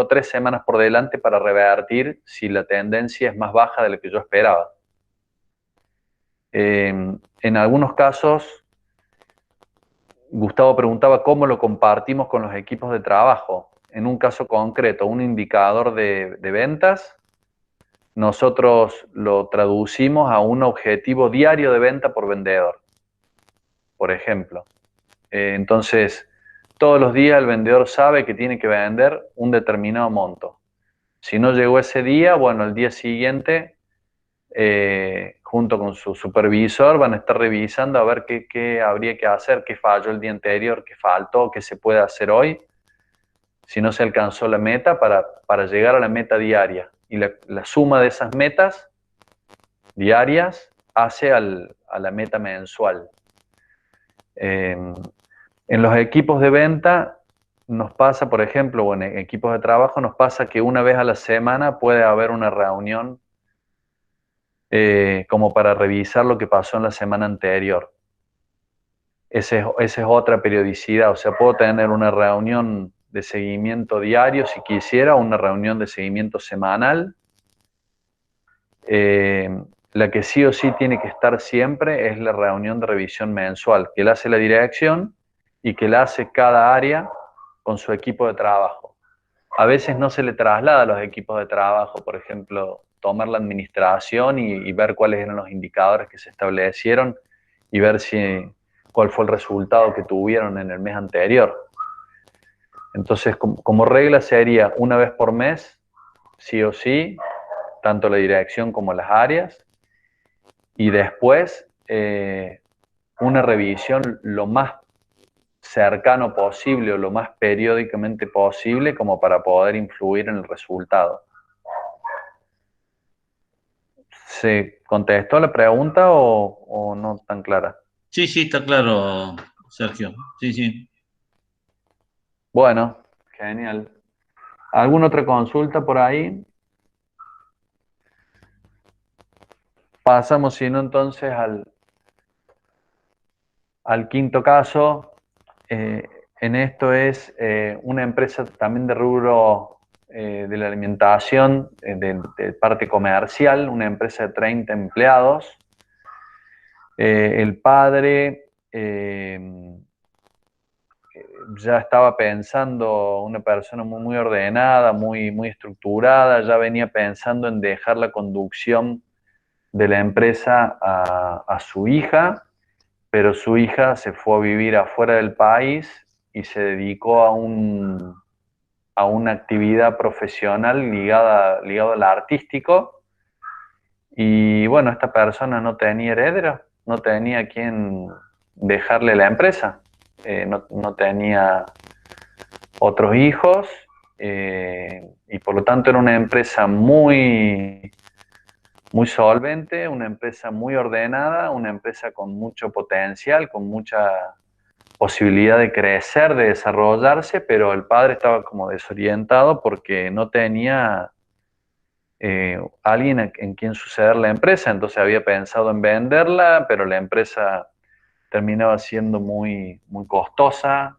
3 semanas por delante para revertir si la tendencia es más baja de lo que yo esperaba. En algunos casos, Gustavo preguntaba cómo lo compartimos con los equipos de trabajo. En un caso concreto, un indicador de ventas, nosotros lo traducimos a un objetivo diario de venta por vendedor, por ejemplo. Entonces, todos los días el vendedor sabe que tiene que vender un determinado monto. Si no llegó ese día, bueno, el día siguiente, junto con su supervisor, van a estar revisando a ver qué habría que hacer, qué falló el día anterior, qué faltó, qué se puede hacer hoy, si no se alcanzó la meta, para llegar a la meta diaria. Y la suma de esas metas diarias hace a la meta mensual. En los equipos de venta nos pasa, por ejemplo, o en equipos de trabajo nos pasa que una vez a la semana puede haber una reunión como para revisar lo que pasó en la semana anterior. Esa es otra periodicidad, o sea, puedo tener una reunión de seguimiento diario, si quisiera, una reunión de seguimiento semanal. La que sí o sí tiene que estar siempre es la reunión de revisión mensual, que la hace la dirección y que la hace cada área con su equipo de trabajo. A veces no se le traslada a los equipos de trabajo, por ejemplo, tomar la administración y ver cuáles eran los indicadores que se establecieron y ver cuál fue el resultado que tuvieron en el mes anterior. Entonces, como regla sería una vez por mes, sí o sí, tanto la dirección como las áreas, y después una revisión lo más cercano posible o lo más periódicamente posible como para poder influir en el resultado. ¿Se contestó la pregunta o no tan clara? Sí, sí, está claro, Sergio. Sí, sí. Bueno, genial. ¿Alguna otra consulta por ahí? Pasamos, si no, entonces al quinto caso. En esto es una empresa también de rubro de la alimentación, de parte comercial, una empresa de 30 empleados. El padre ya estaba pensando, una persona muy, muy ordenada, muy, muy estructurada, ya venía pensando en dejar la conducción de la empresa a su hija, pero su hija se fue a vivir afuera del país y se dedicó a una actividad profesional ligada al artístico. Y bueno, esta persona no tenía heredero, no tenía a quien dejarle la empresa, no tenía otros hijos, y por lo tanto era una empresa muy, muy solvente, una empresa muy ordenada, una empresa con mucho potencial, con mucha posibilidad de crecer, de desarrollarse, pero el padre estaba como desorientado porque no tenía alguien en quien suceder la empresa, entonces había pensado en venderla, pero la empresa terminaba siendo muy, muy costosa,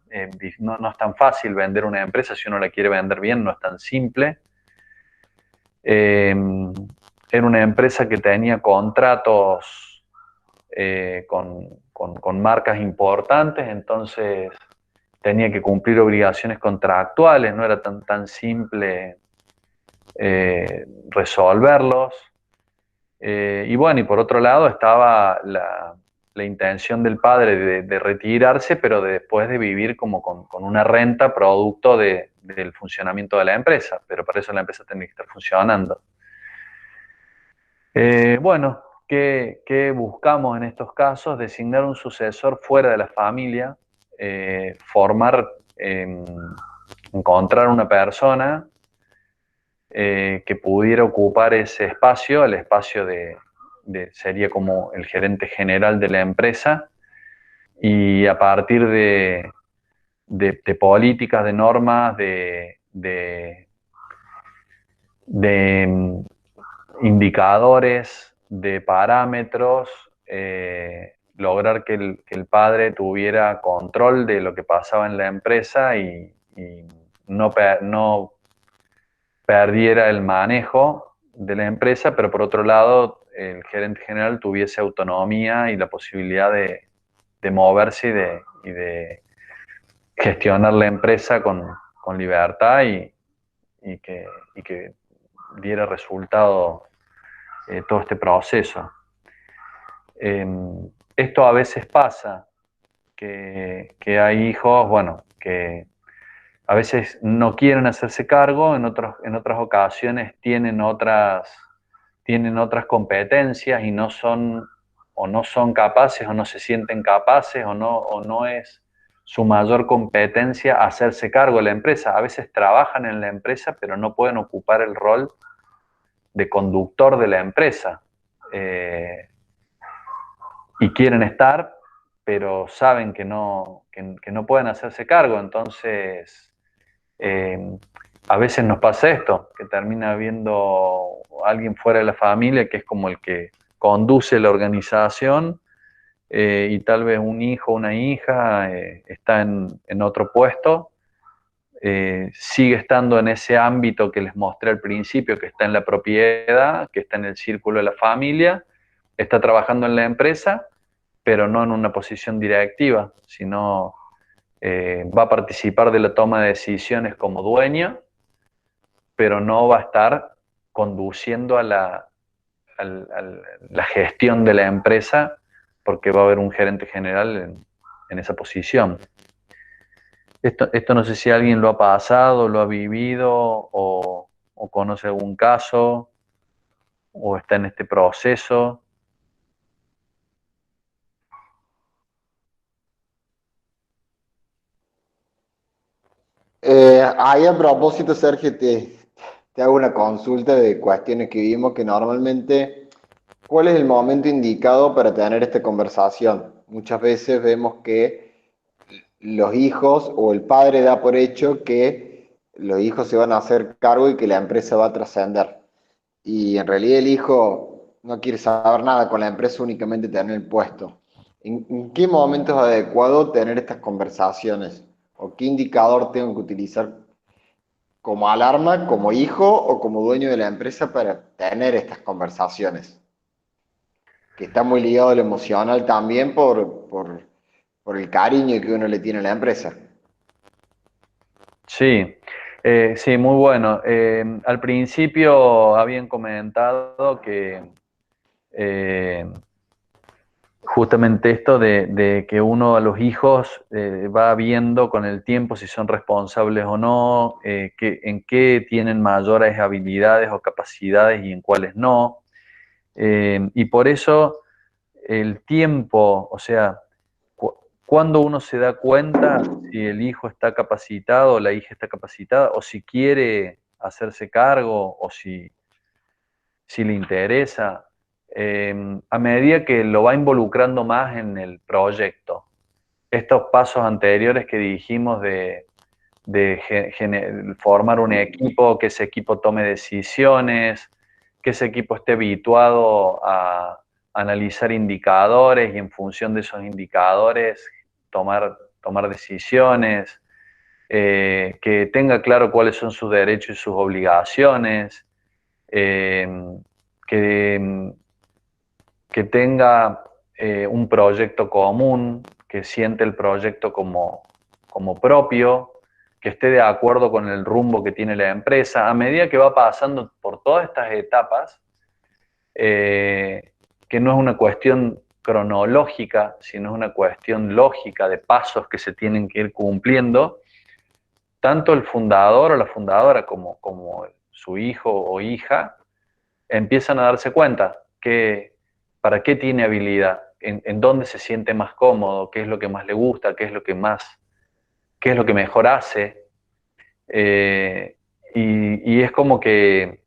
no es tan fácil vender una empresa, si uno la quiere vender bien no es tan simple. Era una empresa que tenía contratos con marcas importantes, entonces tenía que cumplir obligaciones contractuales, no era tan simple resolverlos. Y bueno, y por otro lado estaba la intención del padre de retirarse, pero después de vivir como con una renta producto del funcionamiento de la empresa, pero para eso la empresa tenía que estar funcionando. Bueno, ¿qué buscamos en estos casos? Designar un sucesor fuera de la familia, encontrar una persona que pudiera ocupar ese espacio, el espacio sería como el gerente general de la empresa, y a partir de políticas, de normas, de indicadores, de parámetros, lograr que el padre tuviera control de lo que pasaba en la empresa y no perdiera el manejo de la empresa, pero por otro lado el gerente general tuviese autonomía y la posibilidad de moverse y de gestionar la empresa con libertad y que diera resultado todo este proceso. Esto a veces pasa, que hay hijos, bueno, que a veces no quieren hacerse cargo, en otras ocasiones tienen otras competencias y no son capaces o no se sienten capaces o no es su mayor competencia hacerse cargo de la empresa. A veces trabajan en la empresa pero no pueden ocupar el rol de conductor de la empresa. Y quieren estar, pero saben que no pueden hacerse cargo, entonces a veces nos pasa esto, que termina habiendo alguien fuera de la familia que es como el que conduce la organización, y tal vez un hijo o una hija está en otro puesto, sigue estando en ese ámbito que les mostré al principio, que está en la propiedad, que está en el círculo de la familia, está trabajando en la empresa, pero no en una posición directiva, sino va a participar de la toma de decisiones como dueño, pero no va a estar conduciendo a la gestión de la empresa, porque va a haber un gerente general en esa posición. Esto no sé si alguien lo ha pasado, lo ha vivido o conoce algún caso o está en este proceso. Ahí a propósito, Sergio, te hago una consulta de cuestiones que vimos que normalmente, ¿cuál es el momento indicado para tener esta conversación? Muchas veces vemos que los hijos o el padre da por hecho que los hijos se van a hacer cargo y que la empresa va a trascender. Y en realidad el hijo no quiere saber nada con la empresa, únicamente tener el puesto. ¿En qué momento es adecuado tener estas conversaciones? ¿O qué indicador tengo que utilizar como alarma, como hijo o como dueño de la empresa para tener estas conversaciones? Que está muy ligado a lo emocional también por el cariño que uno le tiene a la empresa. Sí, sí, muy bueno. Al principio habían comentado que justamente esto de que uno a los hijos va viendo con el tiempo si son responsables o no, en qué tienen mayores habilidades o capacidades y en cuáles no. Y por eso el tiempo, o sea, cuando uno se da cuenta si el hijo está capacitado o la hija está capacitada, o si quiere hacerse cargo, o si le interesa, a medida que lo va involucrando más en el proyecto. Estos pasos anteriores que dijimos de formar un equipo, que ese equipo tome decisiones, que ese equipo esté habituado a analizar indicadores y en función de esos indicadores tomar decisiones, que tenga claro cuáles son sus derechos y sus obligaciones, eh, que, que tenga un proyecto común, que siente el proyecto como propio, que esté de acuerdo con el rumbo que tiene la empresa. A medida que va pasando por todas estas etapas, que no es una cuestión cronológica, sino es una cuestión lógica de pasos que se tienen que ir cumpliendo, tanto el fundador o la fundadora como su hijo o hija empiezan a darse cuenta que para qué tiene habilidad, en dónde se siente más cómodo, qué es lo que más le gusta, qué es lo que mejor hace. Y es como que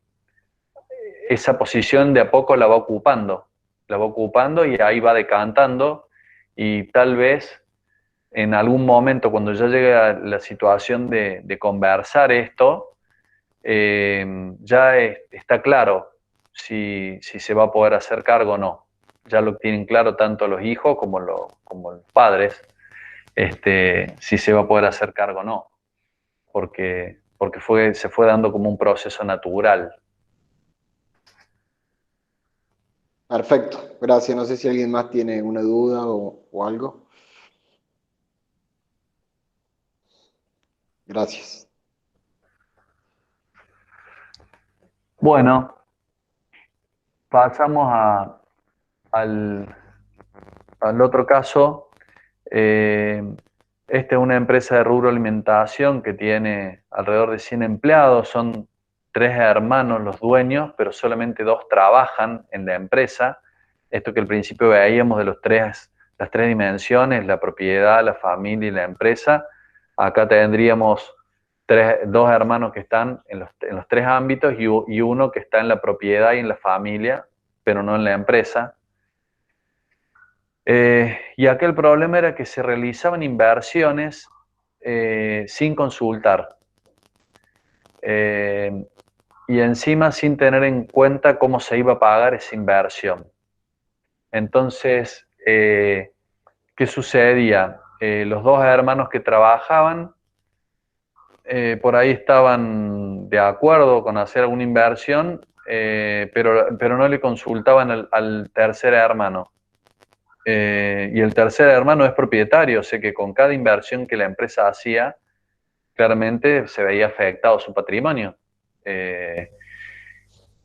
esa posición de a poco la va ocupando y ahí va decantando y tal vez en algún momento cuando ya llegue a la situación de conversar esto, ya está claro si se va a poder hacer cargo o no. Ya lo tienen claro tanto los hijos como los padres, si se va a poder hacer cargo o no, porque se fue dando como un proceso natural. Perfecto, gracias. No sé si alguien más tiene una duda o algo. Gracias. Bueno, pasamos al, al otro caso. Esta es una empresa de rubro alimentación que tiene alrededor de 100 empleados. Son 3 hermanos los dueños, pero solamente 2 trabajan en la empresa. Esto que al principio veíamos de las tres dimensiones, la propiedad, la familia y la empresa. Acá tendríamos 2 hermanos que están en los 3 ámbitos y uno que está en la propiedad y en la familia, pero no en la empresa. Y acá el problema era que se realizaban inversiones sin consultar y encima sin tener en cuenta cómo se iba a pagar esa inversión. Entonces, ¿qué sucedía? Los 2 hermanos que trabajaban por ahí estaban de acuerdo con hacer alguna inversión, pero no le consultaban al tercer hermano. Y el tercer hermano es propietario, o sea que con cada inversión que la empresa hacía, claramente se veía afectado su patrimonio.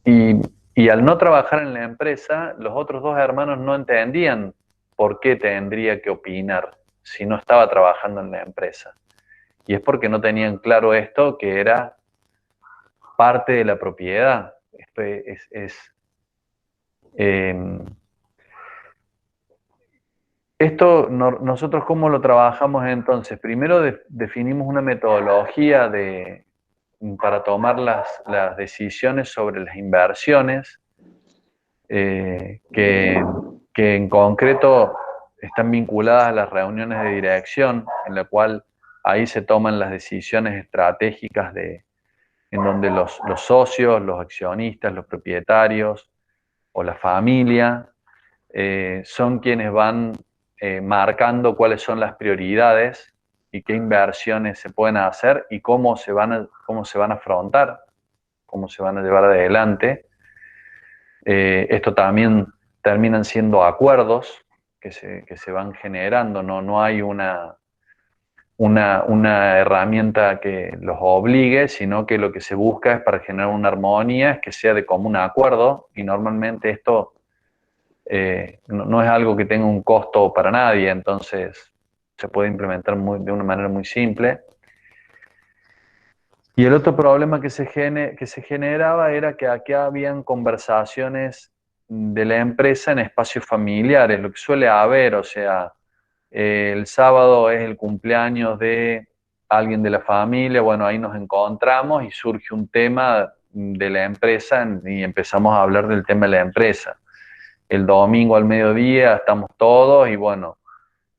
Y, y al no trabajar en la empresa, los otros dos hermanos no entendían por qué tendría que opinar si no estaba trabajando en la empresa. Y es porque no tenían claro esto, que era parte de la propiedad. Esto nosotros cómo lo trabajamos entonces. Primero definimos una metodología para tomar las decisiones sobre las inversiones, que en concreto están vinculadas a las reuniones de dirección, en la cual ahí se toman las decisiones estratégicas en donde los socios, los accionistas, los propietarios o la familia son quienes van marcando cuáles son las prioridades y qué inversiones se pueden hacer y cómo se van a afrontar, cómo se van a llevar adelante. Esto también terminan siendo acuerdos que se van generando, no hay una herramienta que los obligue, sino que lo que se busca es, para generar una armonía, es que sea de común acuerdo, y normalmente esto no es algo que tenga un costo para nadie, entonces se puede implementar de una manera muy simple. Y el otro problema que se generaba era que aquí habían conversaciones de la empresa en espacios familiares, lo que suele haber, o sea, el sábado es el cumpleaños de alguien de la familia, bueno, ahí nos encontramos y surge un tema de la empresa y empezamos a hablar del tema de la empresa. El domingo al mediodía estamos todos y bueno,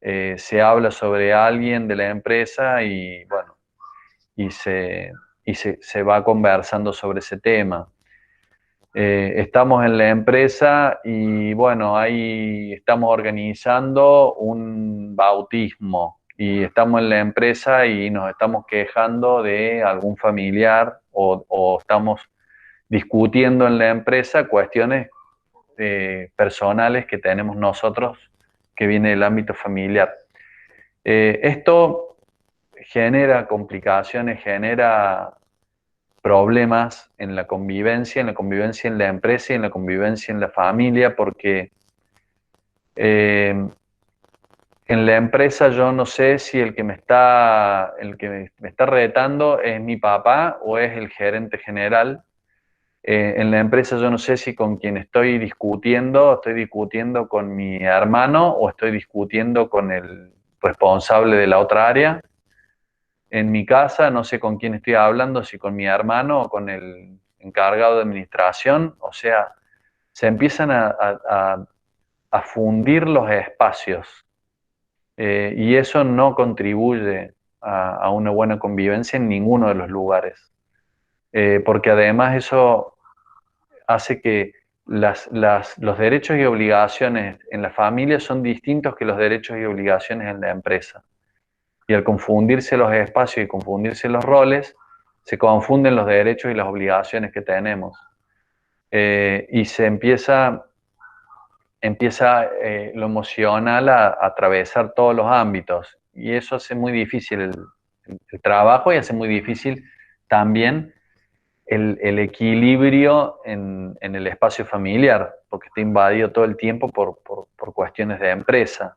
se habla sobre alguien de la empresa y bueno, se va conversando sobre ese tema. Estamos en la empresa y bueno, ahí estamos organizando un bautismo y estamos en la empresa y nos estamos quejando de algún familiar o estamos discutiendo en la empresa cuestiones personales que tenemos nosotros, que viene del ámbito familiar. Esto genera complicaciones, genera problemas en la convivencia en la empresa y en la convivencia en la familia, porque en la empresa yo no sé si el que me está retando es mi papá o es el gerente general. En la empresa yo no sé si con quien estoy discutiendo con mi hermano o estoy discutiendo con el responsable de la otra área. En mi casa no sé con quién estoy hablando, si con mi hermano o con el encargado de administración. O sea, se empiezan a fundir los espacios, y eso no contribuye a una buena convivencia en ninguno de los lugares, porque además eso hace que los derechos y obligaciones en la familia son distintos que los derechos y obligaciones en la empresa. Y al confundirse los espacios y confundirse los roles, se confunden los derechos y las obligaciones que tenemos. Y se empieza lo emocional a atravesar todos los ámbitos. Y eso hace muy difícil el trabajo y hace muy difícil también el equilibrio en el espacio familiar, porque está invadido todo el tiempo por cuestiones de empresa.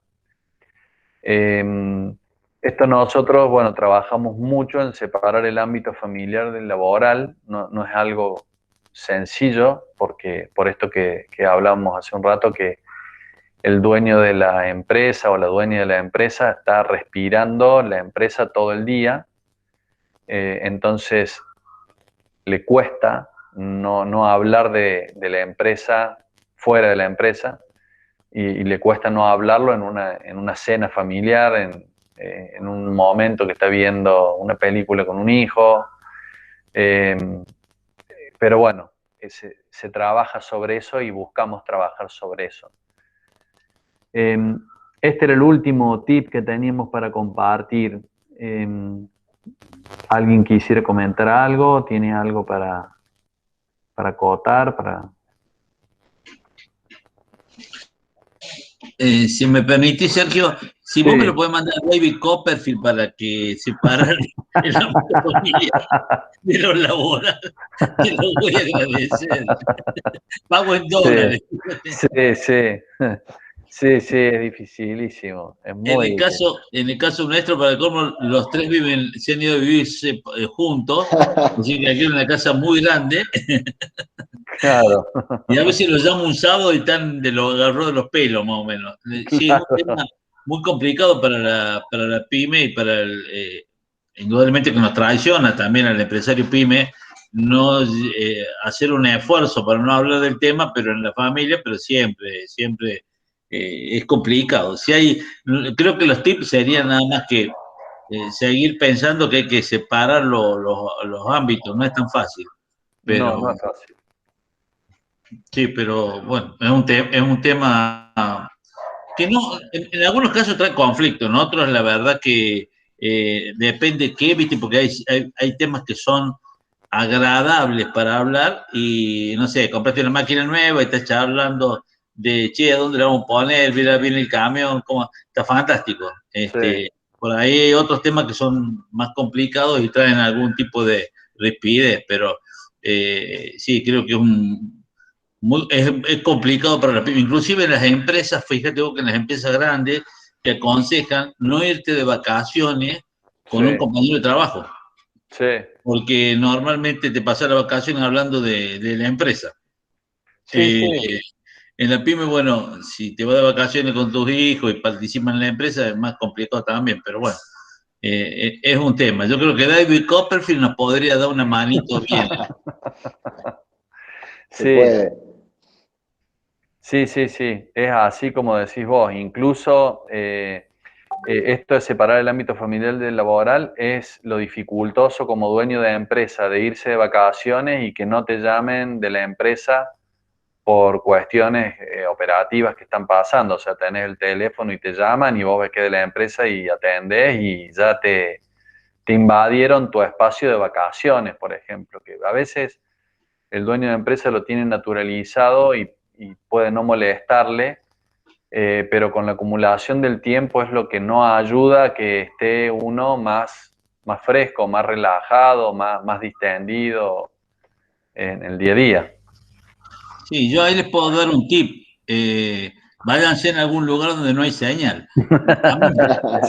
Esto nosotros, bueno, trabajamos mucho en separar el ámbito familiar del laboral. No es algo sencillo, porque por esto que hablábamos hace un rato, que el dueño de la empresa o la dueña de la empresa está respirando la empresa todo el día, entonces le cuesta no hablar de la empresa fuera de la empresa, y le cuesta no hablarlo en una cena familiar, en un momento que está viendo una película con un hijo. Pero bueno, se trabaja sobre eso y buscamos trabajar sobre eso. Este era el último tip que teníamos para compartir. ¿Alguien quisiera comentar algo? ¿Tiene algo para acotar? Si me permitís, Sergio, si vos me lo Sí. podés mandar a David Copperfield para que separar el ámbito familiar de lo laboral, te lo voy a agradecer. Pago en Sí, dólares. sí, sí. Sí, sí, es dificilísimo. Es En muy el difícil. caso, en el caso nuestro, para colmo, los tres se han ido a vivir juntos, así que aquí es una casa muy grande, Claro, y a veces los llamo un sábado y están de los agarró de los pelos, más o menos. Sí, es un tema claro. muy complicado para la pyme y para indudablemente que nos traiciona también al empresario pyme no hacer un esfuerzo para no hablar del tema, pero en la familia, pero siempre, siempre es complicado. Si hay, creo que los tips serían nada más que seguir pensando que hay que separar los ámbitos, no es tan fácil, No, pero no es fácil. sí, pero bueno, es un tema que no, en algunos casos trae conflicto, en otros la verdad que depende qué, viste, porque hay temas que son agradables para hablar y no sé, compraste una máquina nueva y estás hablando de, che, ¿a dónde la vamos a poner? Mira, viene el camión, como, está fantástico. Sí, Por ahí hay otros temas que son más complicados y traen algún tipo de rigidez, pero sí, creo que es complicado para la pyme. Inclusive en las empresas, fíjate vos que en las empresas grandes te aconsejan no irte de vacaciones con un sí, compañero de trabajo, sí, porque normalmente te pasas las vacaciones hablando de la empresa. sí, Eh, sí. en la pyme, bueno, si te vas de vacaciones con tus hijos y participan en la empresa, es más complicado también, pero bueno, es un tema. Yo creo que David Copperfield nos podría dar una manito bien. Se Sí, puede. sí, sí, sí. Es así como decís vos. Incluso esto de separar el ámbito familiar del laboral es lo dificultoso como dueño de empresa, de irse de vacaciones y que no te llamen de la empresa por cuestiones operativas que están pasando. O sea, tenés el teléfono y te llaman y vos ves que es de la empresa y atendés y ya te invadieron tu espacio de vacaciones, por ejemplo, que a veces el dueño de empresa lo tiene naturalizado y puede no molestarle, pero con la acumulación del tiempo es lo que no ayuda a que esté uno más fresco, más relajado, más distendido en el día a día. Sí, yo ahí les puedo dar un tip. Váyanse en algún lugar donde no hay señal. A mí,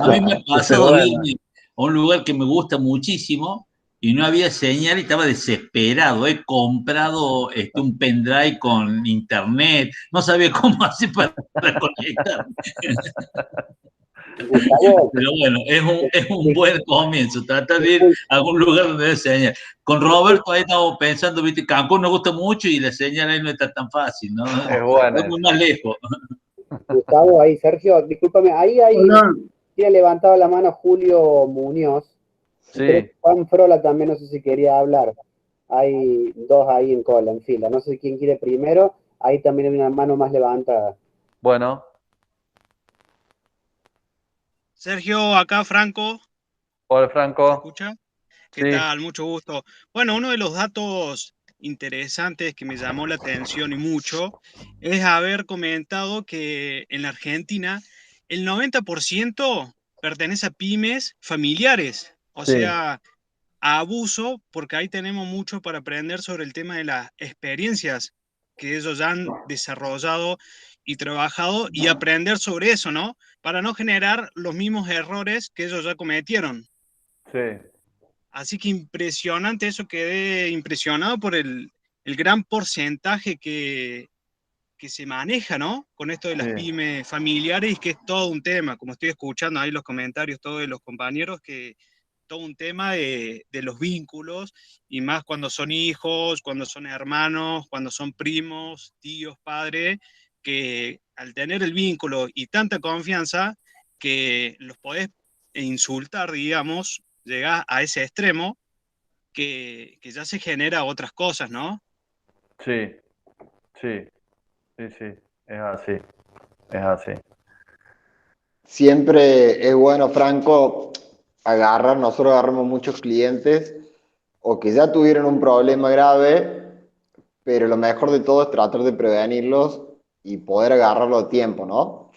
a mí me ha Ese es pasado de bueno. irme a un lugar que me gusta muchísimo y no había señal y estaba desesperado. He comprado un pendrive con internet, no sabía cómo hacer para conectarme. Gustavo, Pero bueno, es un dis- buen comienzo, tratar de ir discul- a algún lugar donde haya señal. Con discul- Roberto ahí estamos pensando, viste, Cancún nos gusta mucho y la señal ahí no está tan fácil, ¿no? Es bueno Estamos eso. más lejos. Gustavo, ahí, Sergio, discúlpame, ahí Hola, tiene levantado la mano Julio Muñoz y creo Sí, que Juan Frola también, no sé si quería hablar. Hay dos ahí en cola, en fila. No sé quién quiere primero. Ahí también hay una mano más levantada. bueno. Sergio, acá Franco, Hola ¿se Franco. escucha? ¿Qué Sí, tal? Mucho gusto. Bueno, uno de los datos interesantes que me llamó la atención y mucho es haber comentado que en la Argentina el 90% pertenece a pymes familiares, o sí, sea, a abuso, porque ahí tenemos mucho para aprender sobre el tema de las experiencias que ellos ya han desarrollado y trabajado y aprender sobre eso, ¿no? Para no generar los mismos errores que ellos ya cometieron. sí, Así que impresionante eso, quedé impresionado por el gran porcentaje que se maneja, ¿no? Con esto de sí, las pymes familiares, que es todo un tema, como estoy escuchando ahí los comentarios todos de los compañeros, que todo un tema de los vínculos, y más cuando son hijos, cuando son hermanos, cuando son primos, tíos, padres, que al tener el vínculo y tanta confianza, que los podés insultar, digamos, llegás a ese extremo, que ya se genera otras cosas, ¿no? sí, sí, sí, sí, es así, es así. Siempre es bueno, Franco, nosotros agarramos muchos clientes o que ya tuvieron un problema grave, pero lo mejor de todo es tratar de prevenirlos y poder agarrarlo a tiempo, ¿no?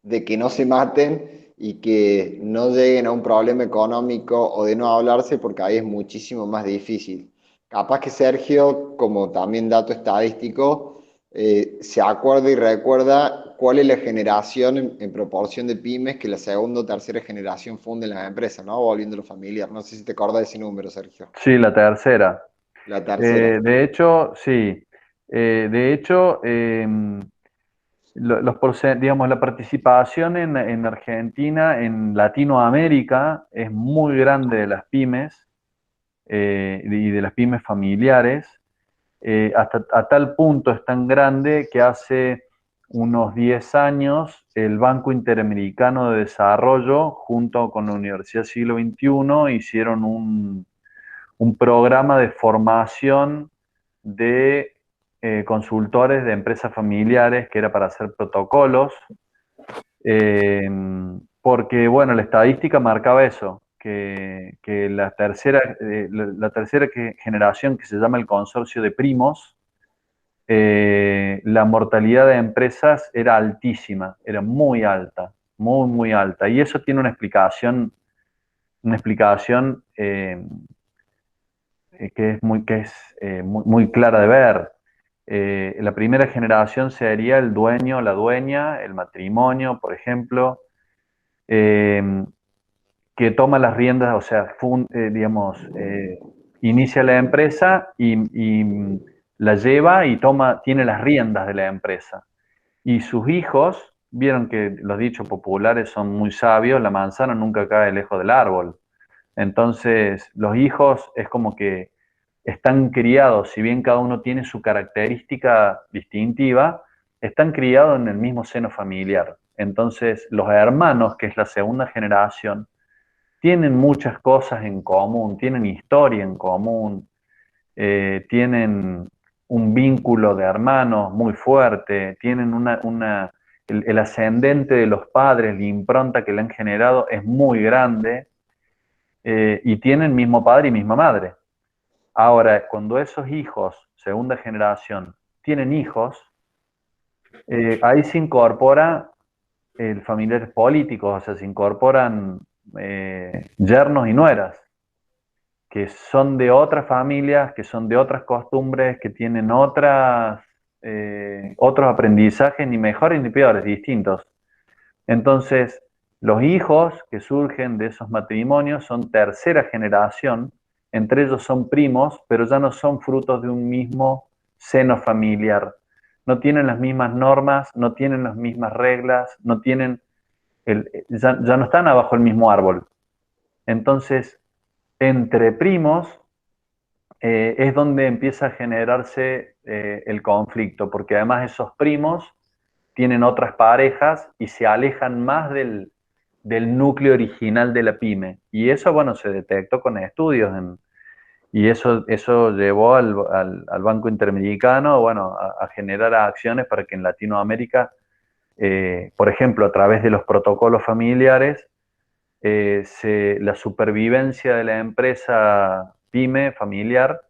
De que no se maten y que no lleguen a un problema económico o de no hablarse, porque ahí es muchísimo más difícil. Capaz que Sergio, como también dato estadístico, se acuerda y recuerda cuál es la generación en proporción de pymes que la segunda o tercera generación funden las empresas, ¿no? Volviendo a lo familiar. No sé si te acordás de ese número, Sergio. Sí, la tercera. La tercera. De hecho, sí. De hecho, digamos, la participación en Argentina, en Latinoamérica, es muy grande de las pymes y de las pymes familiares. Hasta a tal punto es tan grande que hace unos 10 años el Banco Interamericano de Desarrollo, junto con la Universidad Siglo XXI, hicieron un programa de formación de consultores de empresas familiares que era para hacer protocolos, eh, porque, bueno, la estadística marcaba eso, que la tercera generación, que se llama el consorcio de primos, la mortalidad de empresas era altísima, era muy alta, muy, muy alta. Y eso tiene una explicación que es muy clara de ver. La primera generación sería el dueño, la dueña, el matrimonio, por ejemplo, eh, que toma las riendas, o sea, digamos, inicia la empresa y la lleva y tiene las riendas de la empresa. Y sus hijos, vieron que los dichos populares son muy sabios, la manzana nunca cae lejos del árbol. Entonces, los hijos es como que están criados, si bien cada uno tiene su característica distintiva, están criados en el mismo seno familiar. Entonces, los hermanos, que es la segunda generación, tienen muchas cosas en común, tienen historia en común, tienen un vínculo de hermanos muy fuerte, tienen el ascendente de los padres, la impronta que le han generado es muy grande, y tienen mismo padre y misma madre. Ahora, cuando esos hijos, segunda generación, tienen hijos, ahí se incorpora el familiares políticos, o sea, se incorporan yernos y nueras, que son de otras familias, que son de otras costumbres, que tienen otros aprendizajes, ni mejores ni peores, distintos. Entonces, los hijos que surgen de esos matrimonios son tercera generación, entre ellos son primos, pero ya no son frutos de un mismo seno familiar. No tienen las mismas normas, no tienen las mismas reglas, ya no están abajo del mismo árbol. Entonces, entre primos es donde empieza a generarse el conflicto, porque además esos primos tienen otras parejas y se alejan más del núcleo original de la pyme. Y eso, bueno, se detectó con estudios y eso llevó al Banco Interamericano, bueno, a generar acciones para que en Latinoamérica, por ejemplo, a través de los protocolos familiares, la supervivencia de la empresa pyme familiar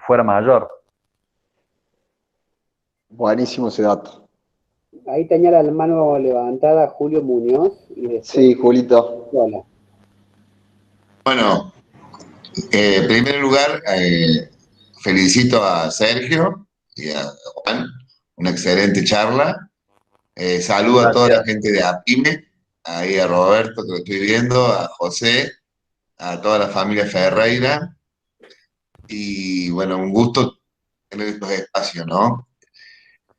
fuera mayor. Buenísimo ese dato. Ahí tenía la mano levantada Julio Muñoz y después... Sí, Julito. Hola. Bueno, en primer lugar, felicito a Sergio y a Juan, una excelente charla. Saludo a toda la Gracias. gente de APIME, ahí a Roberto, que lo estoy viendo, a José, a toda la familia Ferreira. Y bueno, un gusto tener estos espacios, ¿no?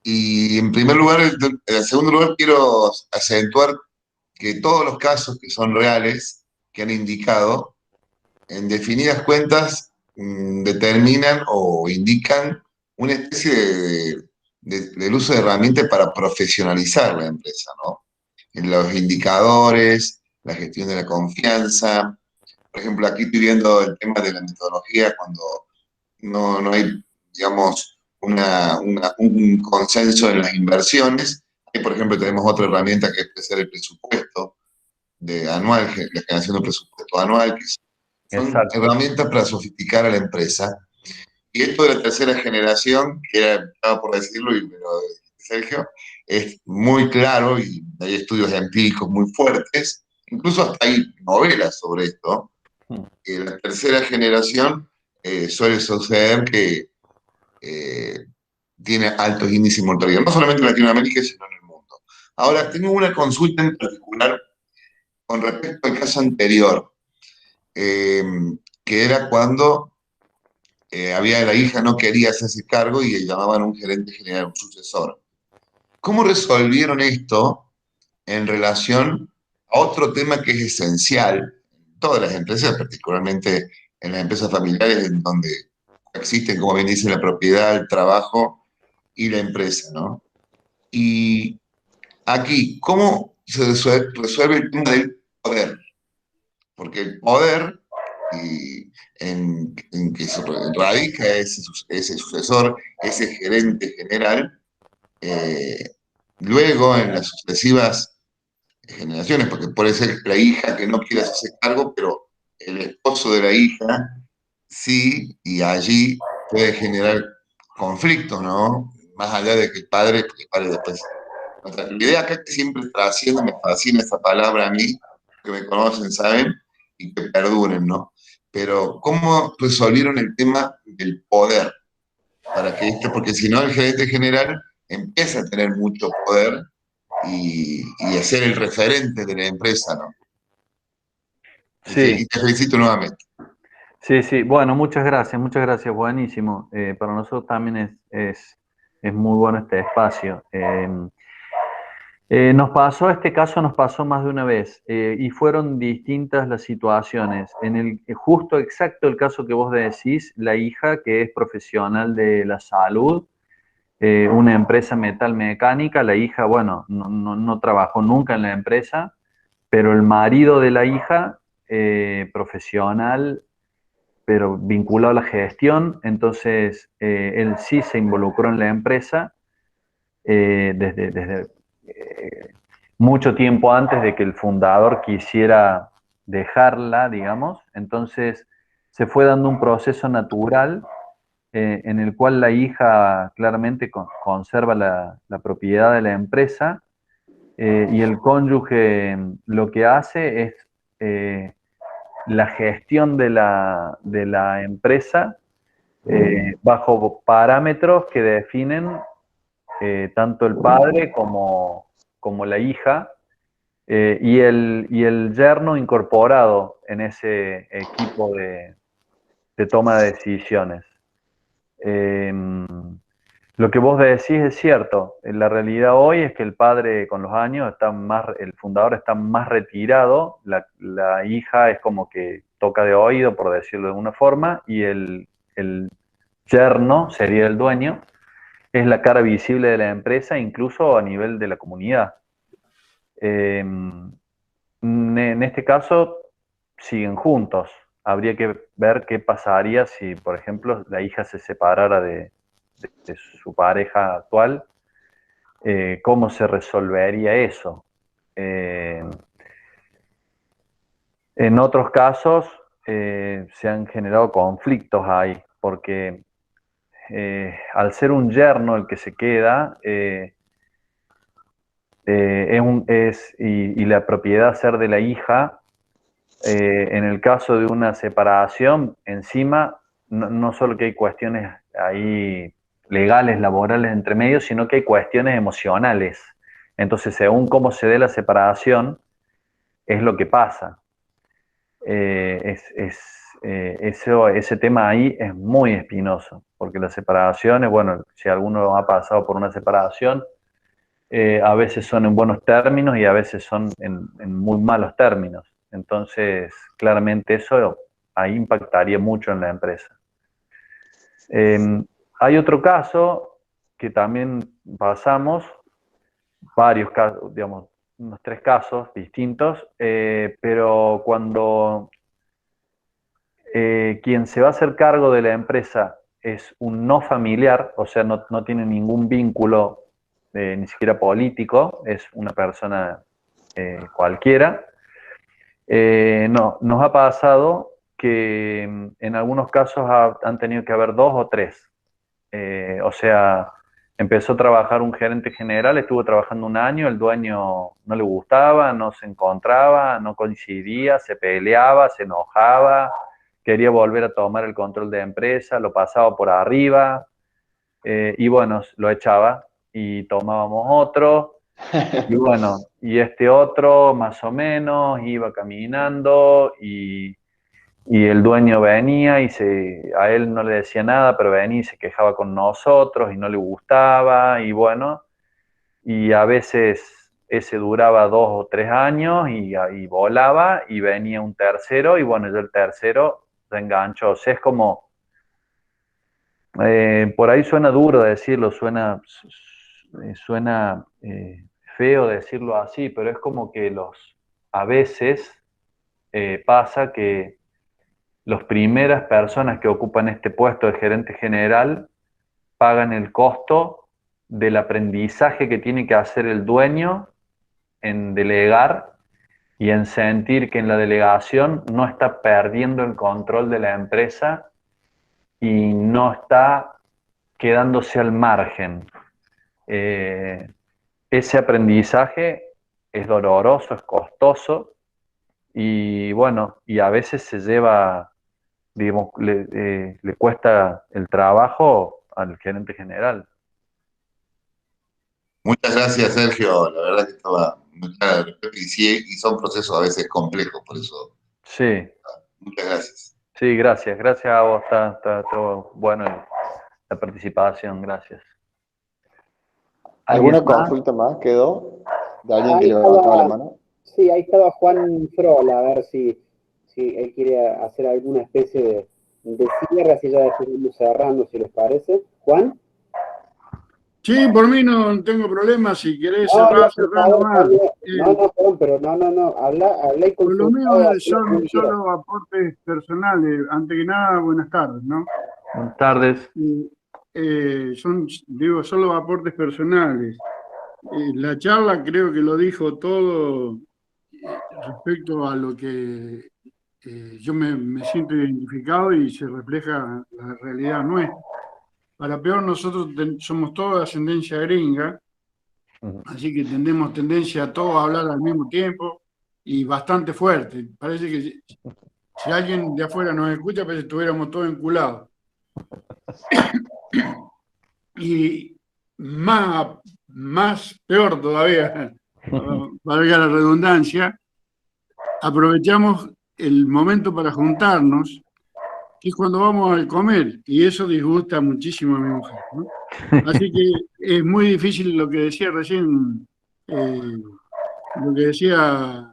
Y en primer lugar, en segundo lugar, quiero acentuar que todos los casos que son reales, que han indicado, en definidas cuentas, determinan o indican una especie del uso de herramientas para profesionalizar la empresa, ¿no? En los indicadores, la gestión de la confianza. Por ejemplo, aquí estoy viendo el tema de la metodología cuando no hay, digamos, un consenso en las inversiones. Ahí, por ejemplo, tenemos otra herramienta que puede ser el presupuesto, de anual, la generación de presupuesto anual, que son Exacto. herramientas para sofisticar a la empresa. Y esto de la tercera generación, que era, estaba por decirlo, y me lo dijiste, Sergio, es muy claro y hay estudios empíricos muy fuertes, incluso hasta hay novelas sobre esto, que la tercera generación suele suceder que tiene altos índices de mortalidad, no solamente en Latinoamérica, sino en el mundo. Ahora, tengo una consulta en particular con respecto al caso anterior, que era cuando había la hija no quería hacerse cargo y le llamaban a un gerente general, un sucesor. ¿Cómo resolvieron esto en relación a otro tema que es esencial en todas las empresas, particularmente en las empresas familiares, en donde existen, como bien dice, la propiedad, el trabajo y la empresa, ¿no? Y aquí, ¿cómo se resuelve el tema del poder? Porque el poder en que se radica ese sucesor, ese gerente general, luego en las sucesivas generaciones, porque puede ser la hija que no quiere hacerse cargo, pero el esposo de la hija sí, y allí puede generar conflictos, ¿no? Más allá de que porque el padre después. La idea acá que siempre trasciende, me fascina esa palabra a mí, que me conocen, saben, y que perduren, ¿no? Pero, ¿cómo resolvieron el tema del poder? Para que porque si no, el gerente general empieza a tener mucho poder y a ser el referente de la empresa, ¿no? Sí, Y te felicito nuevamente. sí, sí. Bueno, muchas gracias, buenísimo. Para nosotros también es muy bueno este espacio. Este caso nos pasó más de una vez y fueron distintas las situaciones. En el justo exacto el caso que vos decís, la hija que es profesional de la salud, una empresa metalmecánica, la hija, bueno, no trabajó nunca en la empresa, pero el marido de la hija, profesional, pero vinculado a la gestión, entonces él sí se involucró en la empresa desde mucho tiempo antes de que el fundador quisiera dejarla, digamos. Entonces se fue dando un proceso natural en el cual la hija claramente conserva la propiedad de la empresa y el cónyuge lo que hace es la gestión de la empresa bajo parámetros que definen tanto el padre como la hija y el yerno incorporado en ese equipo de toma de decisiones. Lo que vos decís es cierto. La realidad hoy es que el padre con los años el fundador está más retirado, la hija es como que toca de oído, por decirlo de alguna forma, y el yerno sería el dueño, es la cara visible de la empresa, incluso a nivel de la comunidad. En este caso, siguen juntos. Habría que ver qué pasaría si, por ejemplo, la hija se separara de su pareja actual, cómo se resolvería eso. En otros casos se han generado conflictos ahí, porque al ser un yerno el que se queda, y la propiedad ser de la hija, en el caso de una separación, encima, no solo que hay cuestiones ahí legales, laborales entre medio, sino que hay cuestiones emocionales. Entonces, según cómo se dé la separación, es lo que pasa. Ese tema ahí es muy espinoso, porque las separaciones, bueno, si alguno ha pasado por una separación, a veces son en buenos términos y a veces son en muy malos términos. Entonces, claramente eso ahí impactaría mucho en la empresa. Hay otro caso que también pasamos, varios casos, digamos, unos 3 casos distintos, pero cuando quien se va a hacer cargo de la empresa es un no familiar, o sea, no tiene ningún vínculo ni siquiera político, es una persona cualquiera, No, nos ha pasado que en algunos casos han tenido que haber 2 o 3. O sea, empezó a trabajar un gerente general, estuvo trabajando un año, el dueño no le gustaba, no se encontraba, no coincidía, se peleaba, se enojaba, quería volver a tomar el control de la empresa, lo pasaba por arriba, y bueno, lo echaba y tomábamos otro. Y bueno, y este otro más o menos iba caminando y el dueño venía y a él no le decía nada, pero venía y se quejaba con nosotros y no le gustaba y bueno, y a veces ese duraba 2 o 3 años y volaba y venía un tercero y bueno, yo el tercero se enganchó. O sea, es como, por ahí suena duro decirlo, suena feo decirlo así, pero es como que a veces pasa que las primeras personas que ocupan este puesto de gerente general pagan el costo del aprendizaje que tiene que hacer el dueño en delegar y en sentir que en la delegación no está perdiendo el control de la empresa y no está quedándose al margen. Ese aprendizaje es doloroso, es costoso y bueno, y a veces se lleva, digamos, le cuesta el trabajo al gerente general. Muchas gracias, Sergio. La verdad que estaba muy clara al respecto. Y sí, y son procesos a veces complejos, por eso. Sí, Muchas gracias. sí, gracias a vos, está todo bueno la participación, gracias. ¿Alguien ¿Alguna más? consulta más quedó de alguien que Ahí levantaba la estaba, mano? sí, ahí estaba Juan Frola, a ver si él quiere hacer alguna especie de cierre, así ya después vamos cerrando, si les parece. Juan. Sí, por mí no tengo problema. Si querés No, cerrar, no, por cerrar favor, nomás. Juan, no, perdón, pero no, habla y Pues lo mío consultado, así son como quieras. solo aportes personales. Antes que nada, buenas tardes, ¿no? Buenas tardes. Digo, solo aportes personales. La charla creo que lo dijo todo respecto a lo que yo me siento identificado y se refleja la realidad nuestra. Para peor, nosotros somos todos de ascendencia gringa, así que tenemos tendencia a todos a hablar al mismo tiempo y bastante fuerte. Parece que si alguien de afuera nos escucha, parece que estuviéramos todos enculados. Y más peor todavía, valga la redundancia, aprovechamos el momento para juntarnos, que es cuando vamos a comer, y eso disgusta muchísimo a mi mujer, ¿no? Así que es muy difícil lo que decía recién, lo que decía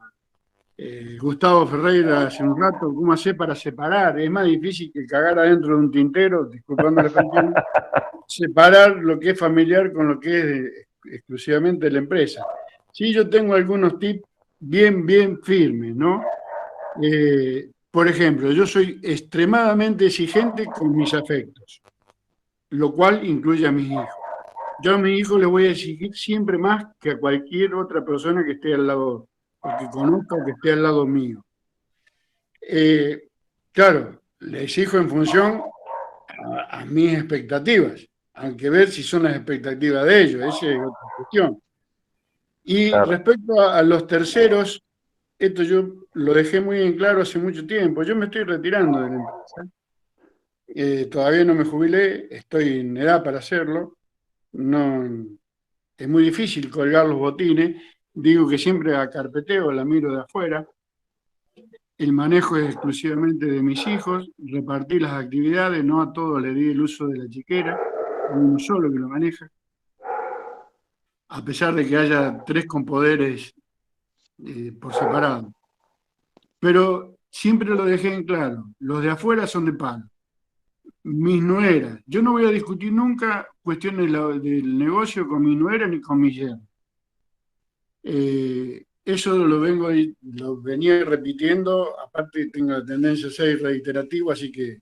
Gustavo Ferreira hace un rato, ¿cómo hacer para separar? Es más difícil que cagar adentro de un tintero, disculpando la expresión, separar lo que es familiar con lo que es exclusivamente de la empresa. Sí, yo tengo algunos tips bien firmes, ¿no? Por ejemplo, yo soy extremadamente exigente con mis afectos, lo cual incluye a mis hijos. Yo a mi hijo le voy a exigir siempre más que a cualquier otra persona que esté al lado, o que conozca o que esté al lado mío. Claro, le exijo en función a mis expectativas. Hay que ver si son las expectativas de ellos, esa es otra cuestión. Y Claro. respecto a los terceros, esto yo lo dejé muy en claro hace mucho tiempo. Yo me estoy retirando de la empresa. Todavía no me jubilé, estoy en edad para hacerlo. No, es muy difícil colgar los botines. Digo que siempre la carpeteo, la miro de afuera. El manejo es exclusivamente de mis hijos. Repartí las actividades, no a todos le di el uso de la chiquera. Hay uno solo que lo maneja. A pesar de que haya 3 con poderes por separado. Pero siempre lo dejé en claro. Los de afuera son de palo. Mis nueras. Yo no voy a discutir nunca cuestiones del negocio con mi nuera ni con mi yerno. Eso lo venía repitiendo, aparte tengo la tendencia a ser reiterativo, así que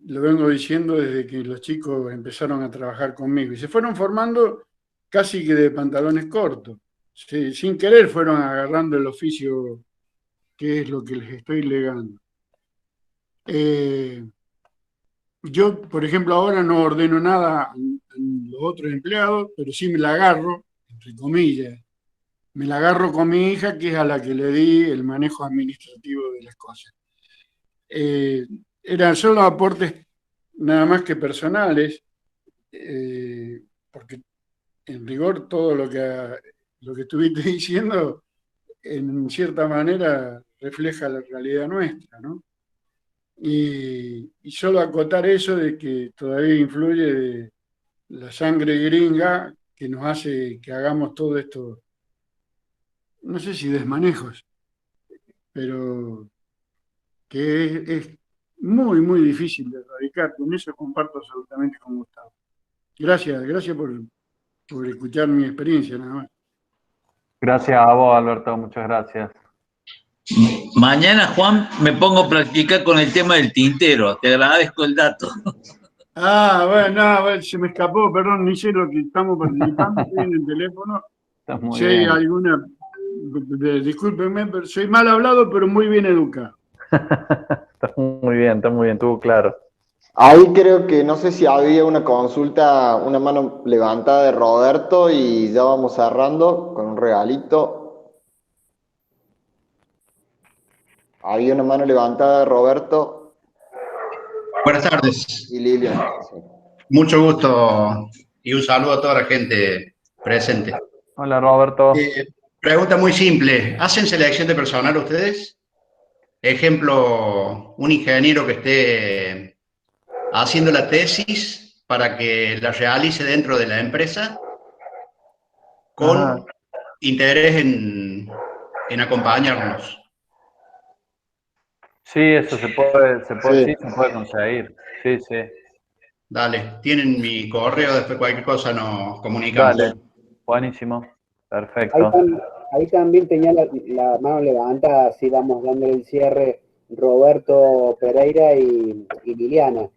lo vengo diciendo desde que los chicos empezaron a trabajar conmigo y se fueron formando casi que de pantalones cortos. sin querer fueron agarrando el oficio, que es lo que les estoy legando. Yo, por ejemplo, ahora no ordeno nada a los otros empleados, pero sí me la agarro, entre comillas, me la agarro con mi hija, que es a la que le di el manejo administrativo de las cosas. Eran solo aportes nada más que personales, porque en rigor todo lo que estuviste diciendo, en cierta manera, refleja la realidad nuestra, ¿no? Y solo acotar eso de que todavía influye de la sangre gringa que nos hace que hagamos todo esto, no sé si desmanejos, pero que es muy, muy difícil de erradicar. Con eso comparto absolutamente con Gustavo. Gracias por escuchar mi experiencia, nada más. Gracias a vos, Alberto, muchas gracias. Mañana, Juan, me pongo a practicar con el tema del tintero. Te agradezco el dato. Bueno, se me escapó, perdón, ni sé lo que estamos participando, estoy en el teléfono. Si hay alguna, discúlpenme, pero soy mal hablado, pero muy bien educado. Está muy bien, estuvo claro. Ahí creo que no sé si había una consulta, una mano levantada de Roberto y ya vamos cerrando con un regalito. Había una mano levantada de Roberto. Buenas tardes. Y Lilian. Sí. Mucho gusto y un saludo a toda la gente presente. Hola, Roberto. Pregunta muy simple. ¿Hacen selección de personal ustedes? Ejemplo, un ingeniero que esté haciendo la tesis para que la realice dentro de la empresa con interés en acompañarnos. Sí, eso se puede conseguir. Sí. Dale, tienen mi correo, después cualquier cosa nos comunicamos. Dale, buenísimo, perfecto. Ahí también tenía la mano levantada, así vamos dándole el cierre, Roberto Pereira y Liliana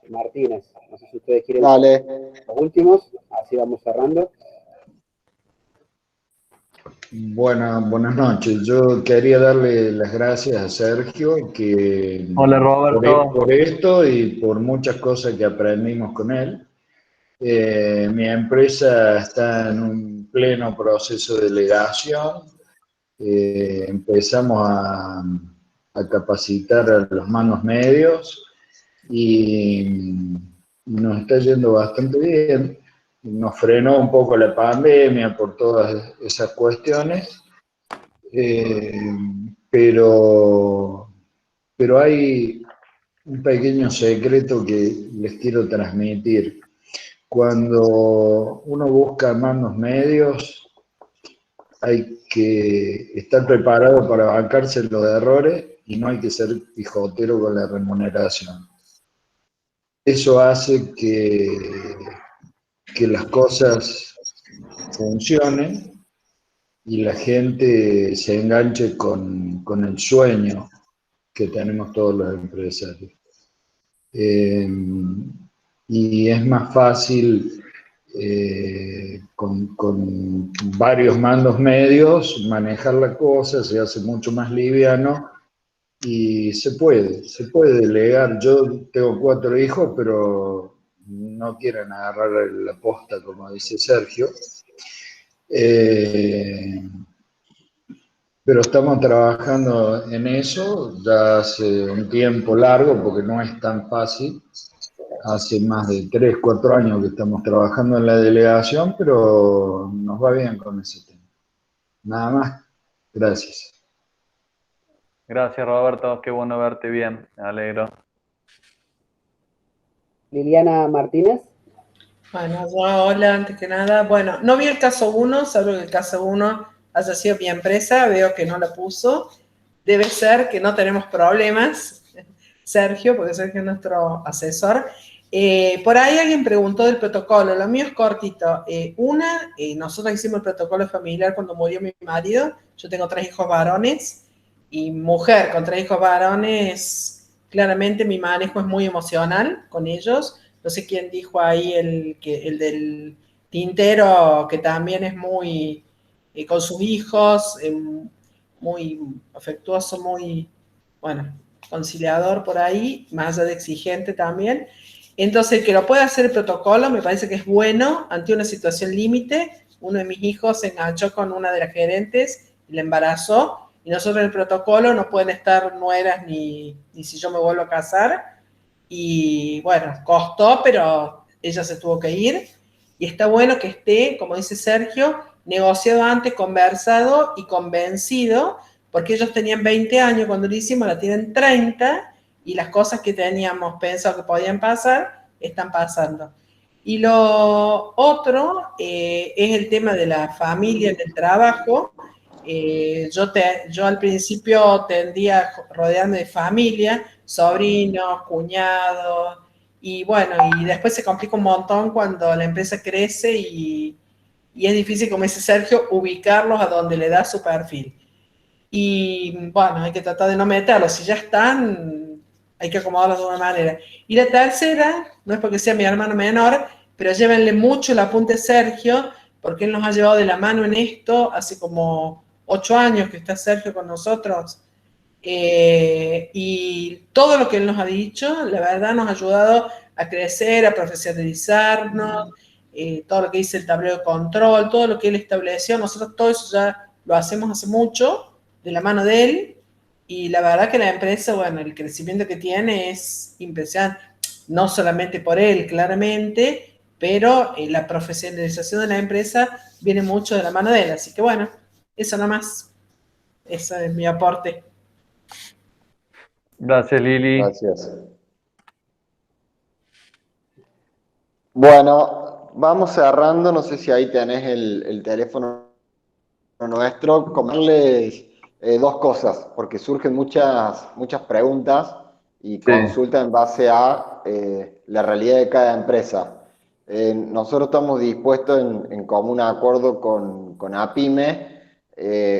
Martínez. No sé si ustedes quieren los últimos, así vamos cerrando. Buenas noches. Yo quería darle las gracias a Sergio Hola, Roberto. por esto y por muchas cosas que aprendimos con él. Mi empresa está en un pleno proceso de delegación. Empezamos a capacitar a los mandos medios y nos está yendo bastante bien. Nos frenó un poco la pandemia por todas esas cuestiones, pero hay un pequeño secreto que les quiero transmitir. Cuando uno busca mandos medios, hay que estar preparado para bancarse los errores y no hay que ser pijotero con la remuneración. Eso hace que las cosas funcionen y la gente se enganche con el sueño que tenemos todos los empresarios. Y es más fácil con varios mandos medios manejar la cosa, se hace mucho más liviano y se puede delegar. Yo tengo 4 hijos, pero no quieren agarrar la posta, como dice Sergio. Pero estamos trabajando en eso ya hace un tiempo largo, porque no es tan fácil. Hace más de 3, 4 años que estamos trabajando en la delegación, pero nos va bien con ese tema. Nada más. Gracias. Gracias, Roberto. Qué bueno verte bien. Me alegro. Liliana Martínez. Bueno, hola, antes que nada. Bueno, no vi el caso 1, salvo que el caso 1 haya sido mi empresa, veo que no la puso. Debe ser que no tenemos problemas, Sergio, porque Sergio es nuestro asesor. Por ahí alguien preguntó del protocolo, lo mío es cortito. Nosotros hicimos el protocolo familiar cuando murió mi marido. Yo tengo 3 hijos varones y mujer con 3 hijos varones. Claramente mi manejo es muy emocional con ellos. No sé quién dijo ahí el del tintero, que también es muy con sus hijos, muy afectuoso, muy, bueno, conciliador por ahí, más allá de exigente también. Entonces, que lo pueda hacer el protocolo me parece que es bueno ante una situación límite. Uno de mis hijos se enganchó con una de las gerentes y la embarazó, y nosotros en el protocolo no pueden estar nueras ni si yo me vuelvo a casar. Y bueno, costó, pero ella se tuvo que ir. Y está bueno que esté, como dice Sergio, negociado antes, conversado y convencido, porque ellos tenían 20 años cuando lo hicimos, la tienen 30, y las cosas que teníamos pensado que podían pasar, están pasando. Y lo otro es el tema de la familia en el trabajo. Yo al principio tendía a rodearme de familia, sobrinos, cuñados, y bueno, y después se complica un montón cuando la empresa crece y es difícil, como dice Sergio, ubicarlos a donde le da su perfil. Y bueno, hay que tratar de no meterlos. Si ya están, hay que acomodarlos de una manera. Y la tercera, no es porque sea mi hermano menor, pero llévenle mucho el apunte a Sergio, porque él nos ha llevado de la mano en esto hace como 8 años que está Sergio con nosotros. Y todo lo que él nos ha dicho, la verdad, nos ha ayudado a crecer, a profesionalizarnos. Todo lo que dice el tablero de control, todo lo que él estableció, nosotros todo eso ya lo hacemos hace mucho, de la mano de él, y la verdad que la empresa, bueno, el crecimiento que tiene es impresionante, no solamente por él, claramente, pero la profesionalización de la empresa viene mucho de la mano de él, así que bueno, eso nomás, ese es mi aporte. Gracias, Lili. Gracias. Bueno, vamos cerrando, no sé si ahí tenés el teléfono nuestro, comentarles 2 cosas, porque surgen muchas preguntas y consultas en base a la realidad de cada empresa. Nosotros estamos dispuestos en común acuerdo con APIME,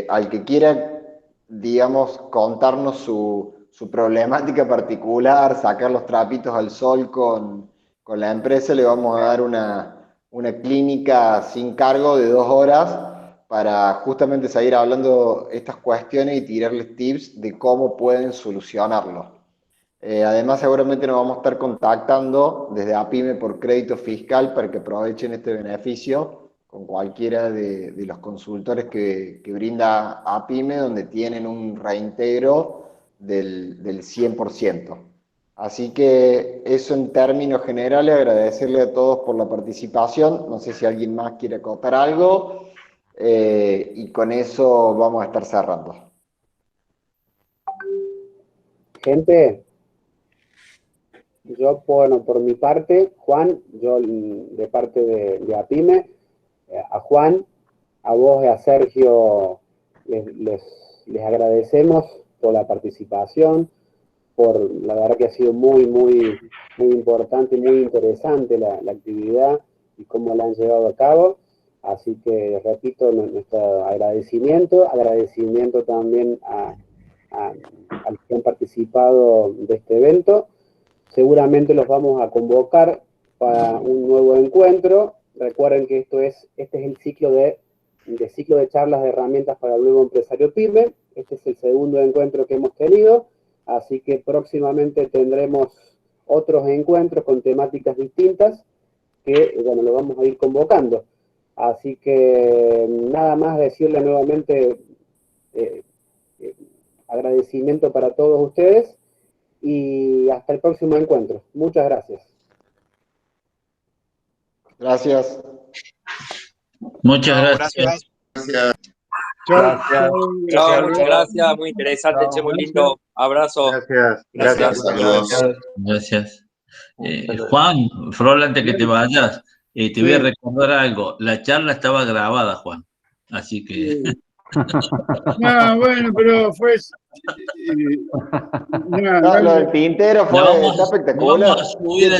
al que quiera, digamos, contarnos su problemática particular, sacar los trapitos al sol con la empresa, le vamos a dar una clínica sin cargo de 2 horas para justamente seguir hablando estas cuestiones y tirarles tips de cómo pueden solucionarlo. Además, seguramente nos vamos a estar contactando desde APIME por crédito fiscal para que aprovechen este beneficio con cualquiera de los consultores que brinda APIME, donde tienen un reintegro del 100%. Así que eso en términos generales, agradecerle a todos por la participación. No sé si alguien más quiere acotar algo. Y con eso vamos a estar cerrando. Gente, yo, bueno, por mi parte, Juan, yo de parte de APIME, a Juan, a vos y a Sergio les agradecemos por la participación, por la verdad que ha sido muy importante, muy interesante la actividad y cómo la han llevado a cabo. Así que repito nuestro agradecimiento también a los que han participado de este evento. Seguramente los vamos a convocar para un nuevo encuentro. Recuerden que este es el ciclo de charlas de herramientas para el nuevo empresario PYME. Este es el segundo encuentro que hemos tenido, así que próximamente tendremos otros encuentros con temáticas distintas que, bueno, lo vamos a ir convocando. Así que nada más decirle nuevamente agradecimiento para todos ustedes y hasta el próximo encuentro. Muchas gracias. Gracias. Muchas gracias. Gracias. Chao, muchas gracias, muy interesante, che, muy lindo. Abrazo. Gracias. Saludos. Gracias. Juan, Flor, antes que te vayas, te voy a recordar algo. La charla estaba grabada, Juan. Así que. No, bueno, pero fue. Lo del tintero fue espectacular. Vamos a subir